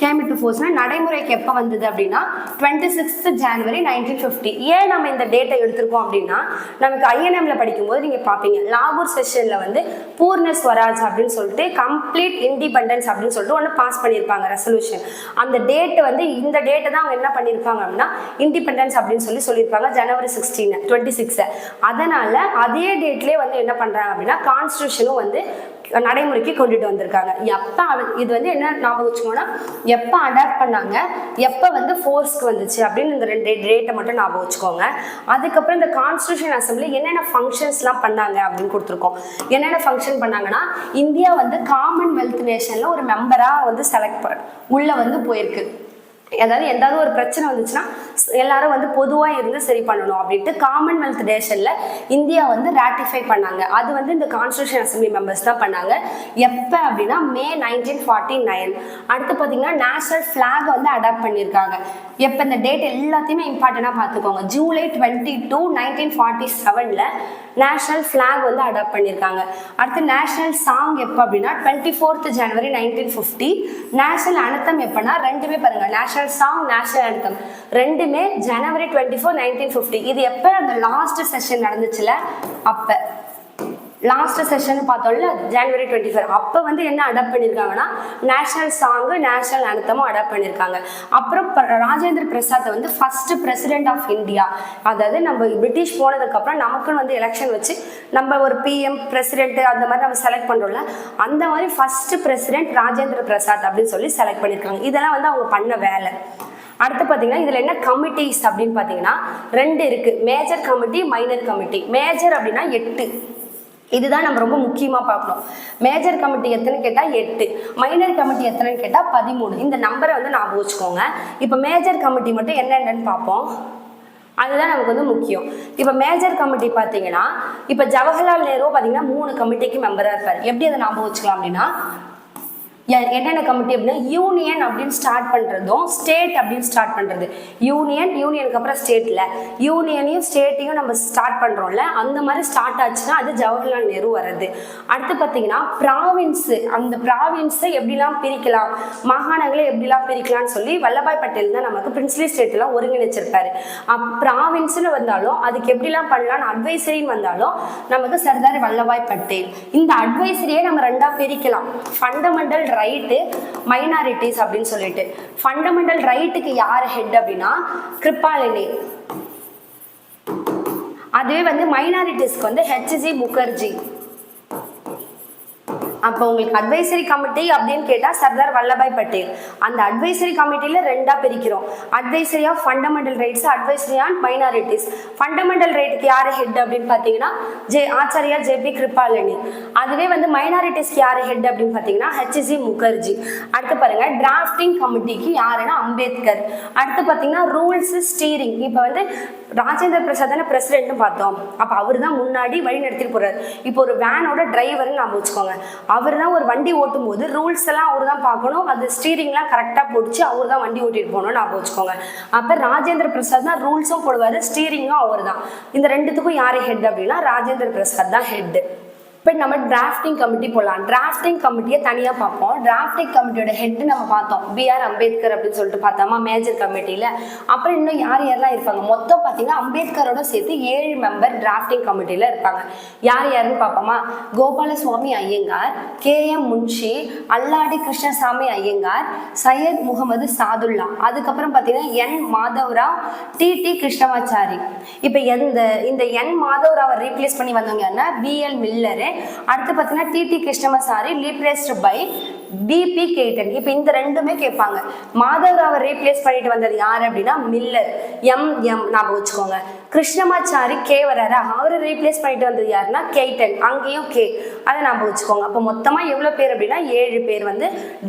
கேம் டு ஃபோர்ஸ்னா நடைமுறைக்கு எப்போ வந்தது அப்படின்னா 26 January 1950. ஏன் நம்ம இந்த டேட்டை எடுத்திருக்கோம் அப்படின்னா நமக்கு ஐஎன்எம்ல படிக்கும்போது நீங்கள் பார்ப்பீங்க லாகூர் செஷனில் வந்து பூர்ண ஸ்வராஜ் அப்படின்னு சொல்லிட்டு கம்ப்ளீட் இண்டிபெண்டன்ஸ் அப்படின்னு சொல்லிட்டு ஒன்று பாஸ் பண்ணியிருப்பாங்க ரெசல்யூஷன். அந்த டேட்டு வந்து இந்த டேட்டை தான் அவங்க என்ன பண்ணியிருப்பாங்க அப்படின்னா இண்டிபெண்டன்ஸ் அப்படின்னு சொல்லியிருப்பாங்க January 26. அதனால அதே டேட்லேயே வந்து என்ன பண்ணுறாங்க அப்படின்னா கான்ஸ்டியூஷனும் வந்து நடைமுறைக்கு கொண்டுட்டு வந்திருக்காங்க. எப்போ இது வந்து என்ன ஞாபகம் வச்சுக்கோன்னா எப்போ அடாப்ட் பண்ணாங்க, எப்போ வந்து ஃபோர்ஸ்க்கு வந்துச்சு அப்படின்னு இந்த ரெண்டு டேட்டை மட்டும் ஞாபகம் வச்சுக்கோங்க. அதுக்கப்புறம் இந்த கான்ஸ்டியூஷன் அசம்பிளி என்னென்ன ஃபங்க்ஷன்ஸ்லாம் பண்ணாங்க அப்படின்னு கொடுத்துருக்கோம். என்னென்ன ஃபங்க்ஷன் பண்ணாங்கன்னா இந்தியா வந்து காமன்வெல்த் நேஷனில் ஒரு மெம்பராக வந்து உள்ளே வந்து போயிருக்கு. அதாவது எதாவது ஒரு பிரச்சனை வந்துச்சுன்னா எல்லாரும் வந்து பொதுவாக இருந்து சரி பண்ணணும் அப்படின்ட்டு காமன்வெல்த் நேஷனில் இந்தியா வந்து ராட்டிஃபை பண்ணாங்க. அது வந்து இந்த கான்ஸ்டியூஷன் அசம்பிளி மெம்பர்ஸ் தான் பண்ணாங்க. எப்போ அப்படின்னா May 1949. அடுத்து பார்த்தீங்கன்னா நேஷனல் ஃப்ளாக் வந்து அடாப்ட் பண்ணியிருக்காங்க. எப்போ இந்த டேட் எல்லாத்தையுமே இம்பார்ட்டண்ட்டாக பார்த்துக்கோங்க. July 22 1947 நேஷனல் ஃப்ளாக் வந்து அடாப்ட் பண்ணியிருக்காங்க. அடுத்து நேஷனல் சாங் எப்போ அப்படின்னா 24 January 1950. நேஷனல் அனத்தம் எப்போனா ரெண்டுமே பாருங்கள், நேஷனல் சாங் நேஷனல் அனத்தம் ரெண்டுமே January 24 1950. இது எப்போ அந்த லாஸ்ட் செஷன் நடந்துச்சுல அப்போ லாஸ்ட் செஷன் பார்த்தோம்ல January 24. அப்போ வந்து என்ன அடாப்ட் பண்ணியிருக்காங்கன்னா நேஷனல் சாங்கு நேஷனல் அனத்தமும் அடாப்ட் பண்ணியிருக்காங்க. அப்புறம் ராஜேந்திர பிரசாத் வந்து ஃபர்ஸ்ட் பிரசிடென்ட் ஆஃப் இந்தியா. அதாவது நம்ம பிரிட்டிஷ் போனதுக்கப்புறம் நமக்குன்னு வந்து எலெக்ஷன் வச்சு நம்ம ஒரு பிஎம் பிரசிடென்ட் அந்த மாதிரி நம்ம செலக்ட் பண்ணுறோம்ல, அந்த மாதிரி ஃபர்ஸ்ட் பிரசிடென்ட் ராஜேந்திர பிரசாத் அப்படின்னு சொல்லி செலக்ட் பண்ணியிருக்காங்க. இதெல்லாம் வந்து அவங்க பண்ண வேலை. அடுத்து பார்த்தீங்கன்னா இதில் என்ன கமிட்டிஸ் அப்படின்னு பார்த்தீங்கன்னா 2 இருக்குது. Major committee, minor committee. Major அப்படின்னா 8. இதுதான் நம்ம ரொம்ப முக்கியமாக பார்க்கணும். மேஜர் கமிட்டி எத்தனை கேட்டால் 8, மைனர் கமிட்டி எத்தனைன்னு கேட்டால் 13. இந்த நம்பரை வந்து ஞாபகம் வச்சுக்கோங்க. இப்போ மேஜர் கமிட்டி மட்டும் என்னென்னு பார்ப்போம், அதுதான் நமக்கு வந்து முக்கியம். இப்போ மேஜர் கமிட்டி பார்த்தீங்கன்னா இப்போ ஜவஹர்லால் நேரு பார்த்தீங்கன்னா 3 கமிட்டிக்கு மெம்பராக இருப்பார். எப்படி அதை ஞாபகம் வச்சுக்கலாம் அப்படின்னா என்னென்ன கமிட்டி அப்படின்னா யூனியன் அப்படின்னு ஸ்டார்ட் பண்ணுறதும் ஸ்டேட் அப்படின்னு ஸ்டார்ட் பண்ணுறது. யூனியனுக்கு அப்புறம் ஸ்டேட்டில் யூனியனையும் ஸ்டேட்டையும் நம்ம ஸ்டார்ட் பண்ணுறோம்ல, அந்த மாதிரி ஸ்டார்ட் ஆச்சுன்னா அது ஜவஹர்லால் நேரு வர்றது. அடுத்து பார்த்தீங்கன்னா ப்ராவின்ஸு, அந்த ப்ராவின்ஸை எப்படிலாம் பிரிக்கலாம், மாகாணங்களை எப்படிலாம் பிரிக்கலாம்னு சொல்லி வல்லபாய் பட்டேல் தான் நமக்கு பிரின்ஸ்லி ஸ்டேட்லாம் ஒருங்கிணைச்சிருப்பாரு. ப்ராவின்ஸ்னு வந்தாலும் அதுக்கு எப்படிலாம் பண்ணலாம்னு அட்வைசரின்னு வந்தாலும் நமக்கு சர்தார் வல்லபாய் பட்டேல். இந்த அட்வைசரியை நம்ம ரெண்டா பிரிக்கலாம், ஃபண்டமெண்டல் ரைட்டு, மைனாரிட்டிஸ் அப்படின்னு சொல்லிட்டு. ஃபண்டமெண்டல் ரைட்டுக்கு யார் ஹெட் அப்படின்னா கிருபாலினி. அதுவே மைனாரிட்டிஸ்க்கு ஹெச்சி முகர்ஜி. அப்போ உங்களுக்கு அட்வைசரி கமிட்டி அப்படின்னு கேட்டால் சர்தார் வல்லபாய் பட்டேல். அந்த அட்வைசரி கமிட்டியில் ரெண்டாக பிரிக்கிறோம், advisory of fundamental rights, advisory on minorities. ஃபண்டமெண்டல் ரைட்டுக்கு யார் ஹெட் அப்படின்னு பார்த்தீங்கன்னா ஆச்சாரியா ஜேபி கிருபாலினி. அதுவே மைனாரிட்டிஸ்க்கு யார் ஹெட் அப்படின்னு பார்த்தீங்கன்னா ஹெச்சி முகர்ஜி. அடுத்து பாருங்க டிராஃப்டிங் கமிட்டிக்கு யாருன்னா அம்பேத்கர். அடுத்து பார்த்தீங்கன்னா ரூல்ஸ் ஸ்டீரிங். இப்போ ராஜேந்திர பிரசாத் தானே பிரசிடென்ட்னு பார்த்தோம், அப்போ அவர் தான் முன்னாடி வழி நடத்திட்டு போறாரு. இப்போ ஒரு வேனோட டிரைவர்னு நம்ம வச்சுக்கோங்க, அவர் தான் ஒரு வண்டி ஓட்டும் போது ரூல்ஸ் எல்லாம் அவர் தான் பார்க்கணும், அது ஸ்டீரிங்லாம் கரெக்டாக போட்டுச்சு அவர் தான் வண்டி ஓட்டிட்டு போகணும்னு நான் வச்சுக்கோங்க. அப்போ ராஜேந்திர பிரசாத் தான் ரூல்ஸும் போடுவார், ஸ்டீரிங்கும் அவர் தான். இந்த ரெண்டுத்துக்கும் யார் ஹெட் அப்படின்னா ராஜேந்திர பிரசாத் தான் ஹெட். இப்போ நம்ம டிராஃப்டிங் கமிட்டி போடலாம். டிராஃப்டிங் கமிட்டியை தனியாக பார்ப்போம். டிராஃப்டிங் கமிட்டியோட ஹெட் நம்ம பார்த்தோம், பிஆர் அம்பேத்கர் அப்படின்னு சொல்லிட்டு பார்த்தோமா மேஜர் கமிட்டியில். அப்புறம் இன்னும் யாரெல்லாம் இருப்பாங்க, மொத்தம் பார்த்தீங்கன்னா அம்பேத்கரோட சேர்த்து 7 மெம்பர் டிராஃப்டிங் கமிட்டியில் இருப்பாங்க. யாருன்னு பார்ப்போமா, கோபாலசுவாமி ஐயங்கார், KM முன்ஷி, அல்லாடி கிருஷ்ணசாமி ஐயங்கார், சையத் முகமது சாதுல்லா, அதுக்கப்புறம் பார்த்தீங்கன்னா என் மாதவராவ், TT கிருஷ்ணமாச்சாரி. இப்போ இந்த என் மாதவராவை ரீப்ளேஸ் பண்ணி வந்தவங்கன்னா BL மில்லரு. அடுத்து பார்த்தீங்கன்னா TT Krishnamachari replaced by BP Khaitan. இப்போ இந்த ரெண்டுமே கேட்பாங்க. மாதவராவை ரீப்ளேஸ் பண்ணிட்டு வந்தது யார் அப்படின்னா மில்லர், MM ஞாபகம் வச்சுக்கோங்க. கிருஷ்ணமாச்சாரி K வராரா, அவரை ரீப்ளேஸ் பண்ணிட்டு வந்தது யாருன்னா கேட்டன், அங்கேயும் K, அதை ஞாபகம் வச்சுக்கோங்க. அப்போ மொத்தமாக எவ்வளோ பேர் அப்படின்னா 7 பேர்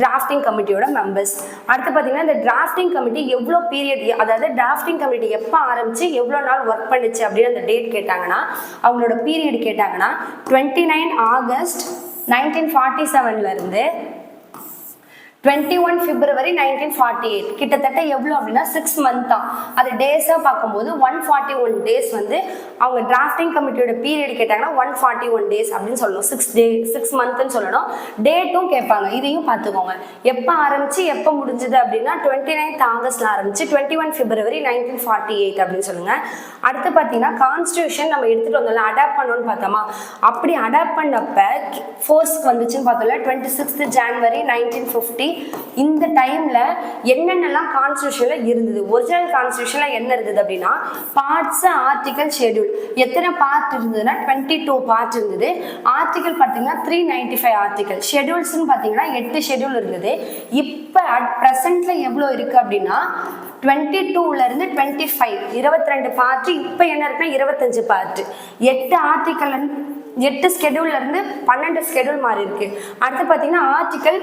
டிராஃப்டிங் கமிட்டியோட மெம்பர்ஸ். அடுத்து பார்த்தீங்கன்னா இந்த டிராஃப்டிங் கமிட்டி எவ்வளோ பீரியட், அதாவது டிராஃப்டிங் கமிட்டி எப்போ ஆரம்பிச்சு எவ்வளோ நாள் ஒர்க் பண்ணுச்சு அப்படின்னு அந்த டேட் கேட்டாங்கன்னா, அவங்களோட பீரியட் கேட்டாங்கன்னா 29 ஆகஸ்ட் 1947 இருந்து 21 பிப்ரவரி 1948. கிட்டத்தட்ட எவ்வளோ அப்படின்னா 6 மந்த் தான். அது டேஸாக பார்க்கும்போது 141 டேஸ் அவங்க டிராஃப்டிங் கமிட்டியோட பீரியட் கேட்டாங்கன்னா 141 டேஸ் அப்படின்னு சொல்லணும். 6 மந்த்னு சொல்லணும். டேட்டும் கேட்பாங்க, இதையும் பார்த்துக்கோங்க. எப்போ ஆரம்பிச்சு எப்போ முடிஞ்சது அப்படின்னா 29 ஆகஸ்ட்ல ஆரம்பிச்சு 21 பிப்ரவரி 1948 அப்படின்னு சொல்லுங்க. அடுத்து பார்த்தீங்கன்னா கான்ஸ்டியூஷன் நம்ம எடுத்துகிட்டு வந்தோம்ல, அடாப்ட் பண்ணணும்னு பார்த்தோமா, அப்படி அடாப்ட் பண்ணப்ப ஃபோர்ஸ்க்கு வந்துச்சுன்னு பார்த்தோம்ல 26 ஜனவரி 1950. இந்த டைம்ல என்னென்னலாம் கான்ஸ்டியூஷன்ல இருந்தது, ஒரிஜினல் கான்ஸ்டியூஷன்ல என்ன இருந்தது அப்படின்னா பார்ட்ஸ், ஆர்டிகல், ஷெட்யூல். எத்தனை பார்ட் இருந்ததுன்னா 22 பார்ட் இருந்தது. ஆர்டிகல் பார்த்தீங்கன்னா 395 ஆர்டிகல். ஷெட்யூல்ஸ்ன்னு பார்த்தீங்கன்னா 8 ஷெட்யூல் இருந்தது. இப்போ அட் ப்ரெசென்ட்ல எவ்வளோ இருக்கு அப்படின்னா 22ல இருந்து 25 22 பார்ட். இப்போ என்ன இருக்குன்னா 25 பார்ட். 8 ஆர்டிகல் 8 ஸ்கெடியூல்ல இருந்து 12 ஸ்கெடியூல் மாறி இருக்கு. அடுத்து பார்த்தீங்கன்னா ஆர்டிகல்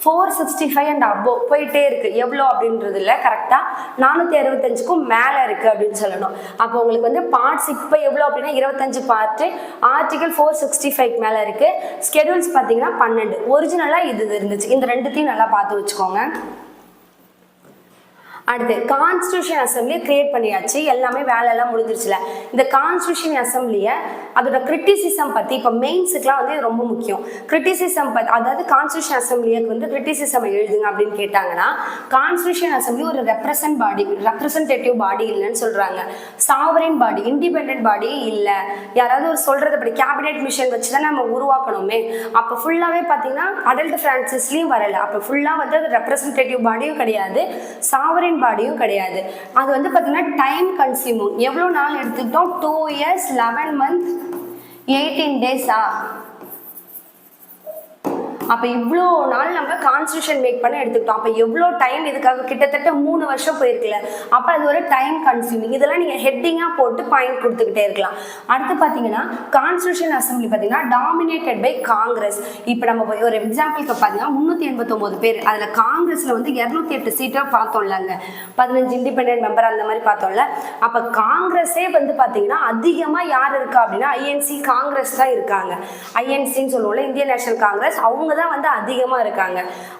465 அண்ட் அபோவ் போயிட்டே இருக்கு. எவ்வளோ அப்படின்றது இல்லை, கரெக்டாக 465க்கும் மேலே இருக்கு அப்படின்னு சொல்லணும். அப்போ உங்களுக்கு பார்ட்ஸ் இப்போ எவ்வளோ அப்படின்னா 25 பார்ட்டு, ஆர்டிகல் 465 மேலே இருக்கு. ஸ்கெடியூல்ஸ் பார்த்தீங்கன்னா 12. ஒரிஜினலாக இது இருந்துச்சு. இந்த ரெண்டுத்தையும் நல்லா பார்த்து வச்சுக்கோங்க. அடுத்து கான்ஸ்டியூஷன் அசம்பிளியை கிரியேட் பண்ணியாச்சு, எல்லாமே வேலையெல்லாம் முடிஞ்சிருச்சுல. இந்த கான்ஸ்டியூஷன் அசம்பிளியை அதோட கிரிட்டிசிசம் பற்றி இப்போ மெயின்ஸுக்குலாம் ரொம்ப முக்கியம். கிரிட்டிசிசம் பற்றி, அதாவது கான்ஸ்டியூஷன் அசம்பிளிக்கு கிரிட்டிசிசம் எழுதுங்க அப்படின்னு கேட்டாங்கன்னா, கான்ஸ்டியூஷன் அசம்பிளி ஒரு ரெப்ரசன்டேட்டிவ் பாடி இல்லைன்னு சொல்கிறாங்க. சாவரின் பாடி, இண்டிபெண்ட் பாடி இல்லை. யாராவது ஒரு சொல்கிறது அப்படி கேபினெட் மிஷன் வச்சு தான் நம்ம உருவாக்கணுமே. அப்போ ஃபுல்லாகவே பார்த்தீங்கன்னா அடல்ட் ஃப்ரான்சிஸ்லேயும் வரலை. அப்போ ஃபுல்லாக அது ரெப்ரசன்டேட்டிவ் பாடியும் கிடையாது, சாவரின் பாடியும் கிடையாது. அது பார்த்தீங்கன்னா டைம் கன்சியூமிங். எவ்வளோ நாள் எடுத்துக்கிட்டோம், 2 years 11 months 18 days-ஆ. அப்போ இவ்வளோ நாள் நம்ம கான்ஸ்டியூஷன் மேக் பண்ண எடுத்துக்கிட்டோம். அப்போ எவ்வளோ டைம் இதுக்காக, கிட்டத்தட்ட 3 வருஷம் போயிருக்குல்ல. அப்போ அது ஒரு டைம் கன்சியூமிங். இதெல்லாம் நீங்கள் ஹெட்டிங்காக போட்டு பாயிண்ட் கொடுத்துக்கிட்டே இருக்கலாம். அடுத்து பார்த்தீங்கன்னா கான்ஸ்டியூஷன் அசம்பிளி பார்த்தீங்கன்னா டாமினேட்டட் பை காங்கிரஸ். இப்போ நம்ம ஒரு எக்ஸாம்பிளுக்கு பார்த்தீங்கன்னா 389 பேர், அதில் காங்கிரஸில் 208 சீட்டாக பார்த்தோம்லங்க, 15 இண்டிபெண்டன்ட் மெம்பர் அந்த மாதிரி பார்த்தோம்ல. அப்போ காங்கிரஸே பார்த்தீங்கன்னா அதிகமாக யார் இருக்கா அப்படின்னா INC காங்கிரஸ் தான் இருக்காங்க. INCன்னு சொல்லுவோம்ல, இந்தியன் நேஷனல் காங்கிரஸ், அவங்க தான் வந்து அதிகமாக இருக்காங்க.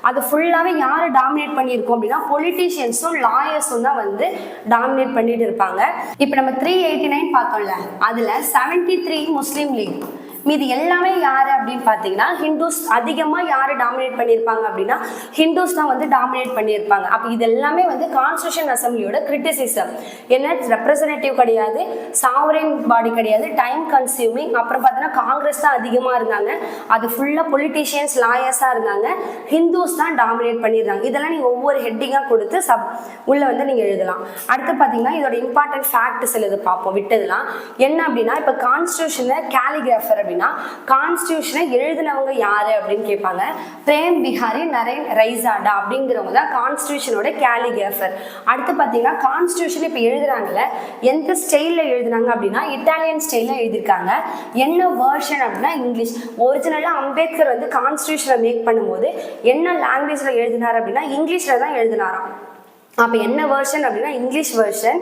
அது ஃபுல்லாகவே யார் டாமினேட் பண்ணியிருக்கோம் அப்படின்னா பொலிட்டீஷியன்ஸும் லாயர்ஸும் தான் வந்து டாமினேட் பண்ணிட்டு இருப்பாங்க. இப்போ நம்ம 389 பார்த்தோம்ல, அதில் 73 முஸ்லீம் லீக், மீது எல்லாமே யார் அப்படின்னு பார்த்தீங்கன்னா ஹிந்துஸ். அதிகமாக யார் டாமினேட் பண்ணியிருப்பாங்க அப்படின்னா ஹிந்துஸ் தான் வந்து டாமினேட் பண்ணியிருப்பாங்க. அப்போ இது எல்லாமே வந்து கான்ஸ்டியூஷன் அசம்பிளியோட கிரிட்டிசிசம். என்ன, ரெப்ரசன்டேட்டிவ் கிடையாது, சாவரின் பாடி கிடையாது, டைம் கன்சியூமிங். அப்புறம் பார்த்தீங்கன்னா காங்கிரஸ் தான் அதிகமாக இருந்தாங்க, அது ஃபுல்லாக பொலிட்டீஷியன்ஸ் லாயர்ஸாக இருந்தாங்க, ஹிந்துஸ் தான் டாமினேட் பண்ணியிருந்தாங்க. இதெல்லாம் நீங்கள் ஒவ்வொரு ஹெட்டிங்காக கொடுத்து உள்ளே வந்து நீங்கள் எழுதலாம். அடுத்து பார்த்தீங்கன்னா இதோட இம்பார்ட்டன்ட் ஃபேக்ட்ஸ் எழுது பார்ப்போம் விட்டதுலாம். என்ன அப்படின்னா இப்போ கான்ஸ்டியூஷனில் கேலிகிராஃபர் அப்படின்னா கான்ஸ்டியூஷனை எழுதினவங்க யாரு அப்படின்னு கேட்பாங்க. பிரேம் பிஹாரி நரேன் ரைசாடா அப்படிங்கிறவங்க தான் கான்ஸ்டியூஷனோட கேலிகிராஃபர். அடுத்து பார்த்தீங்கன்னா கான்ஸ்டியூஷன் இப்போ எழுதுறாங்கல்ல, எந்த ஸ்டைலில் எழுதுனாங்க அப்படின்னா இட்டாலியன் ஸ்டைலில் எழுதியிருக்காங்க. என்ன வேர்ஷன் அப்படின்னா இங்கிலீஷ். ஒரிஜினலாக அம்பேத்கர் வந்து கான்ஸ்டியூஷனை மேக் பண்ணும்போது என்ன லாங்குவேஜில் எழுதினார் அப்படின்னா இங்கிலீஷில் தான் எழுதினாராம். அப்போ என்ன வேர்ஷன் அப்படின்னா இங்கிலீஷ் வேர்ஷன்.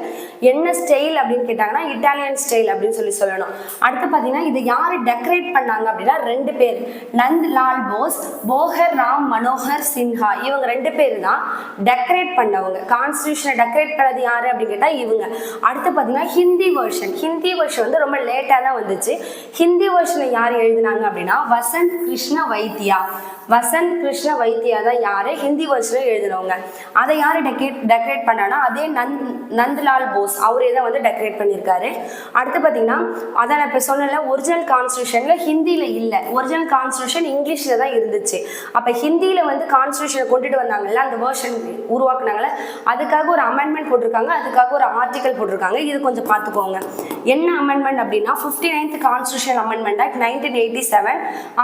என்ன ஸ்டைல் அப்படின்னு கேட்டாங்கன்னா இட்டாலியன் ஸ்டைல் அப்படின்னு சொல்லணும். அடுத்து பார்த்தீங்கன்னா இது யார் டெக்கரேட் பண்ணாங்க அப்படின்னா 2 பேர், நந்த் லால் போஸ், போகர் ராம் மனோகர் சின்ஹா. இவங்க 2 பேர் தான் டெக்கரேட் பண்ணவங்க. கான்ஸ்டியூஷனை டெக்கரேட் பண்ணது யார் அப்படின்னு கேட்டால் இவங்க. அடுத்து பார்த்தீங்கன்னா ஹிந்தி வேர்ஷன். ஹிந்தி வேர்ஷன் வந்து ரொம்ப லேட்டாக தான் வந்துச்சு. ஹிந்தி வேர்ஷனை யார் எழுதினாங்க அப்படின்னா வசந்த் கிருஷ்ண வைத்தியா. வசந்த் கிருஷ்ண வைத்தியா தான் யார் ஹிந்தி வேர்ஷனில் எழுதினவங்க. அதை யார் டெக்கரேட் பண்ணானா அதே நந்த்லால் போஸ், அவரே தான் வந்து டெக்கரேட் பண்ணியிருக்காரு. அடுத்து பார்த்தீங்கன்னா அதான் நான் இப்போ சொன்னல, ஒரிஜினல் கான்ஸ்டியூஷனில் ஹிந்தியில் இல்லை, ஒரிஜினல் கான்ஸ்டியூஷன் இங்கிலீஷில் தான் இருந்துச்சு. அப்போ ஹிந்தியில் வந்து கான்ஸ்டியூஷனை கொண்டுட்டு வந்தாங்கல்ல, அந்த வேர்ஷன் உருவாக்குனாங்கல்ல, அதுக்காக ஒரு அமெண்ட்மெண்ட் போட்டிருக்காங்க, அதுக்காக ஒரு ஆர்டிக்கல் போட்டிருக்காங்க. இது கொஞ்சம் பார்த்துக்கோங்க. என்ன அமெண்ட்மெண்ட் அப்படின்னா 59th constitution amendment act 1987.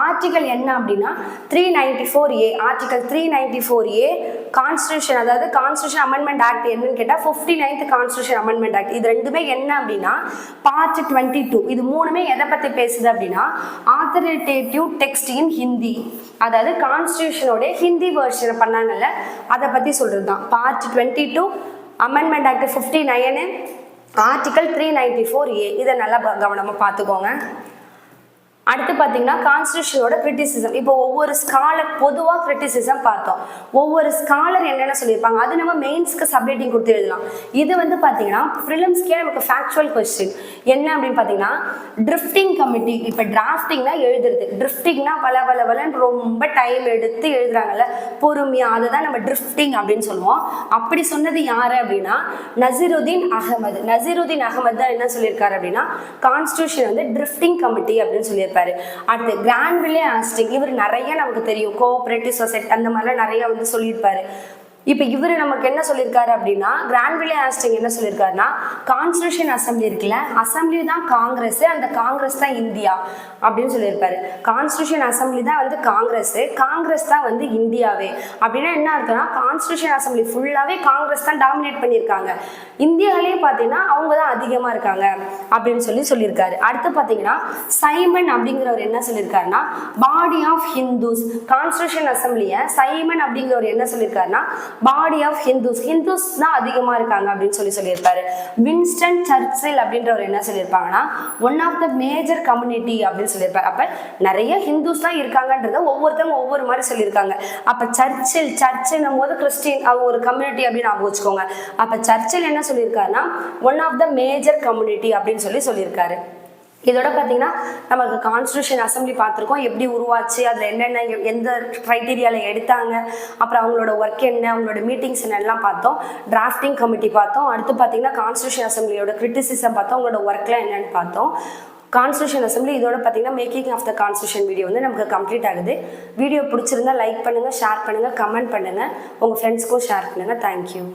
Article என்ன அப்படின்னா 394A. ஆர்டிக்கல் 394A கான்ஸ்டியூஷன், அதாவது கான்ஸ்டியூஷன் அமெண்ட்மெண்ட் ஆக்ட் என்னன்னு கேட்டால் 59th கான்ஸ்டியூஷன் அமெண்ட்மெண்ட் ஆக்ட். இது ரெண்டுமே என்ன அப்படின்னா பார்ட் 22. இது மூணுமே எதை பற்றி பேசுது அப்படின்னா ஆத்தரிட்டேட்டிவ் டெக்ஸ்ட் இன் ஹிந்தி, அதாவது கான்ஸ்டியூஷனோட ஹிந்தி வேர்ஷனை பண்ணாங்கல்ல அதை பற்றி சொல்கிறது தான். Part 22 amendment act 59 article 394A. இதை நல்லா கவனமாக பார்த்துக்கோங்க. அடுத்து பார்த்தீங்கன்னா கான்ஸ்டியூஷனோட கிரிட்டிசிசம். இப்போ ஒவ்வொரு ஸ்காலர் பொதுவாக கிரிட்டிசிசம் பார்த்தோம், ஒவ்வொரு ஸ்காலர் என்னென்ன சொல்லியிருப்பாங்க அது நம்ம மெயின்ஸ்க்கு சப்மிட்டிங் கொடுத்து எழுதலாம். இது வந்து பார்த்தீங்கன்னா ப்ரிலிம்ஸ்க்கே நமக்கு ஃபேக்சுவல் கொஸ்டின் என்ன அப்படின்னு பார்த்தீங்கன்னா ட்ரிஃப்டிங் கமிட்டி. இப்போ டிராஃப்டிங்னா எழுதுறது, ட்ரிஃப்டிங்னா வளன்னு ரொம்ப டைம் எடுத்து எழுதுறாங்கல்ல பொறுமையாக, அதை தான் நம்ம ட்ரிஃப்டிங் அப்படின்னு சொல்லுவோம். அப்படி சொன்னது யார் அப்படின்னா நசீருதீன் அகமது. நசீருதீன் அகமது தான் என்ன சொல்லியிருக்காரு அப்படின்னா கான்ஸ்டியூஷன் வந்து ட்ரிஃப்டிங் கமிட்டி அப்படின்னு சொல்லியிருக்காரு. அடுத்து கிரான்விலே ஆஸ்டிங், இவர் நிறைய நமக்கு தெரியும், கோஆபரேட்டிவ் சொசைட்டி அந்த மாதிரிலாம் நிறைய வந்து சொல்லியிருப்பாரு. இப்போ இவர் நமக்கு என்ன சொல்லியிருக்காரு அப்படின்னா கிரான்விலே ஆஸ்டிங் என்ன சொல்லியிருக்காருன்னா கான்ஸ்டியூஷன் அசம்பிளி இருக்குல்ல, அசம்பிளி தான் காங்கிரஸ், அந்த காங்கிரஸ் தான் இந்தியா அப்படின்னு சொல்லியிருப்பாரு. கான்ஸ்டியூஷன் அசம்பிளி தான் வந்து காங்கிரஸ், காங்கிரஸ் தான் வந்து இந்தியாவே. அப்படின்னா என்ன அர்த்தம்னா கான்ஸ்டியூஷன் அசம்பிளி ஃபுல்லாகவே காங்கிரஸ் தான் டாமினேட் பண்ணியிருக்காங்க, இந்தியாவிலேயே பார்த்தீங்கன்னா அவங்க தான் அதிகமாக இருக்காங்க அப்படின்னு சொல்லியிருக்காரு. அடுத்து பார்த்தீங்கன்னா சைமன் அப்படிங்கிறவர் என்ன சொல்லியிருக்காருன்னா பாடி ஆஃப் ஹிந்துஸ். கான்ஸ்டியூஷன் அசம்பிளியை சைமன் அப்படிங்கிறவர் என்ன சொல்லியிருக்காருன்னா பாடி ஆஃப் ஹிந்துஸ், ஹிந்துஸ் தான் அதிகமாக இருக்காங்க அப்படின்னு சொல்லியிருப்பாரு. வின்ஸ்டன் சர்ச்சில் அப்படின்றவர் என்ன சொல்லியிருப்பாங்கன்னா one of the major community அப்படின்னு சொல்லியிருப்பாரு. அப்போ நிறைய ஹிந்துஸ் தான் இருக்காங்கன்றத ஒவ்வொருத்தவங்க ஒவ்வொரு மாதிரி சொல்லியிருக்காங்க. அப்போ சர்ச்சுன்னும் போது கிறிஸ்டின் அவங்க ஒரு கம்யூனிட்டி அப்படின்னு ஞாபகம் வச்சுக்கோங்க. அப்போ சர்ச்சில் என்ன சொல்லியிருக்காருன்னா one of the major community அப்படின்னு சொல்லியிருக்காரு. இதோட பார்த்தீங்கன்னா நமக்கு கான்ஸ்டியூஷன் அசம்பிளி பார்த்துருக்கோம், எப்படி உருவாச்சு, அதில் என்னென்ன எந்த க்ரைட்டீரியாவில் எடுத்தாங்க, அப்புறம் அவங்களோட ஒர்க் என்ன, அவங்களோட மீட்டிங்ஸ் என்னெல்லாம் பார்த்தோம், டிராஃப்டிங் கமிட்டி பார்த்தோம். அடுத்து பார்த்தீங்கன்னா கான்ஸ்டியூஷன் அசம்பிளியோட கிரிட்டிசிசம் பார்த்தோம், அவங்களோட ஒர்க்லாம் என்னென்னு பார்த்தோம். கான்ஸ்டியூஷன் அசம்பிளி இதோட பார்த்தீங்கன்னா making of the constitution video வந்து நமக்கு கம்ப்ளீட் ஆகுது. வீடியோ பிடிச்சிருந்தா லைக் பண்ணுங்கள், ஷேர் பண்ணுங்கள், கமெண்ட் பண்ணுங்கள், உங்கள் ஃப்ரெண்ட்ஸ்க்கும் ஷேர் பண்ணுங்கள். தேங்க்யூ.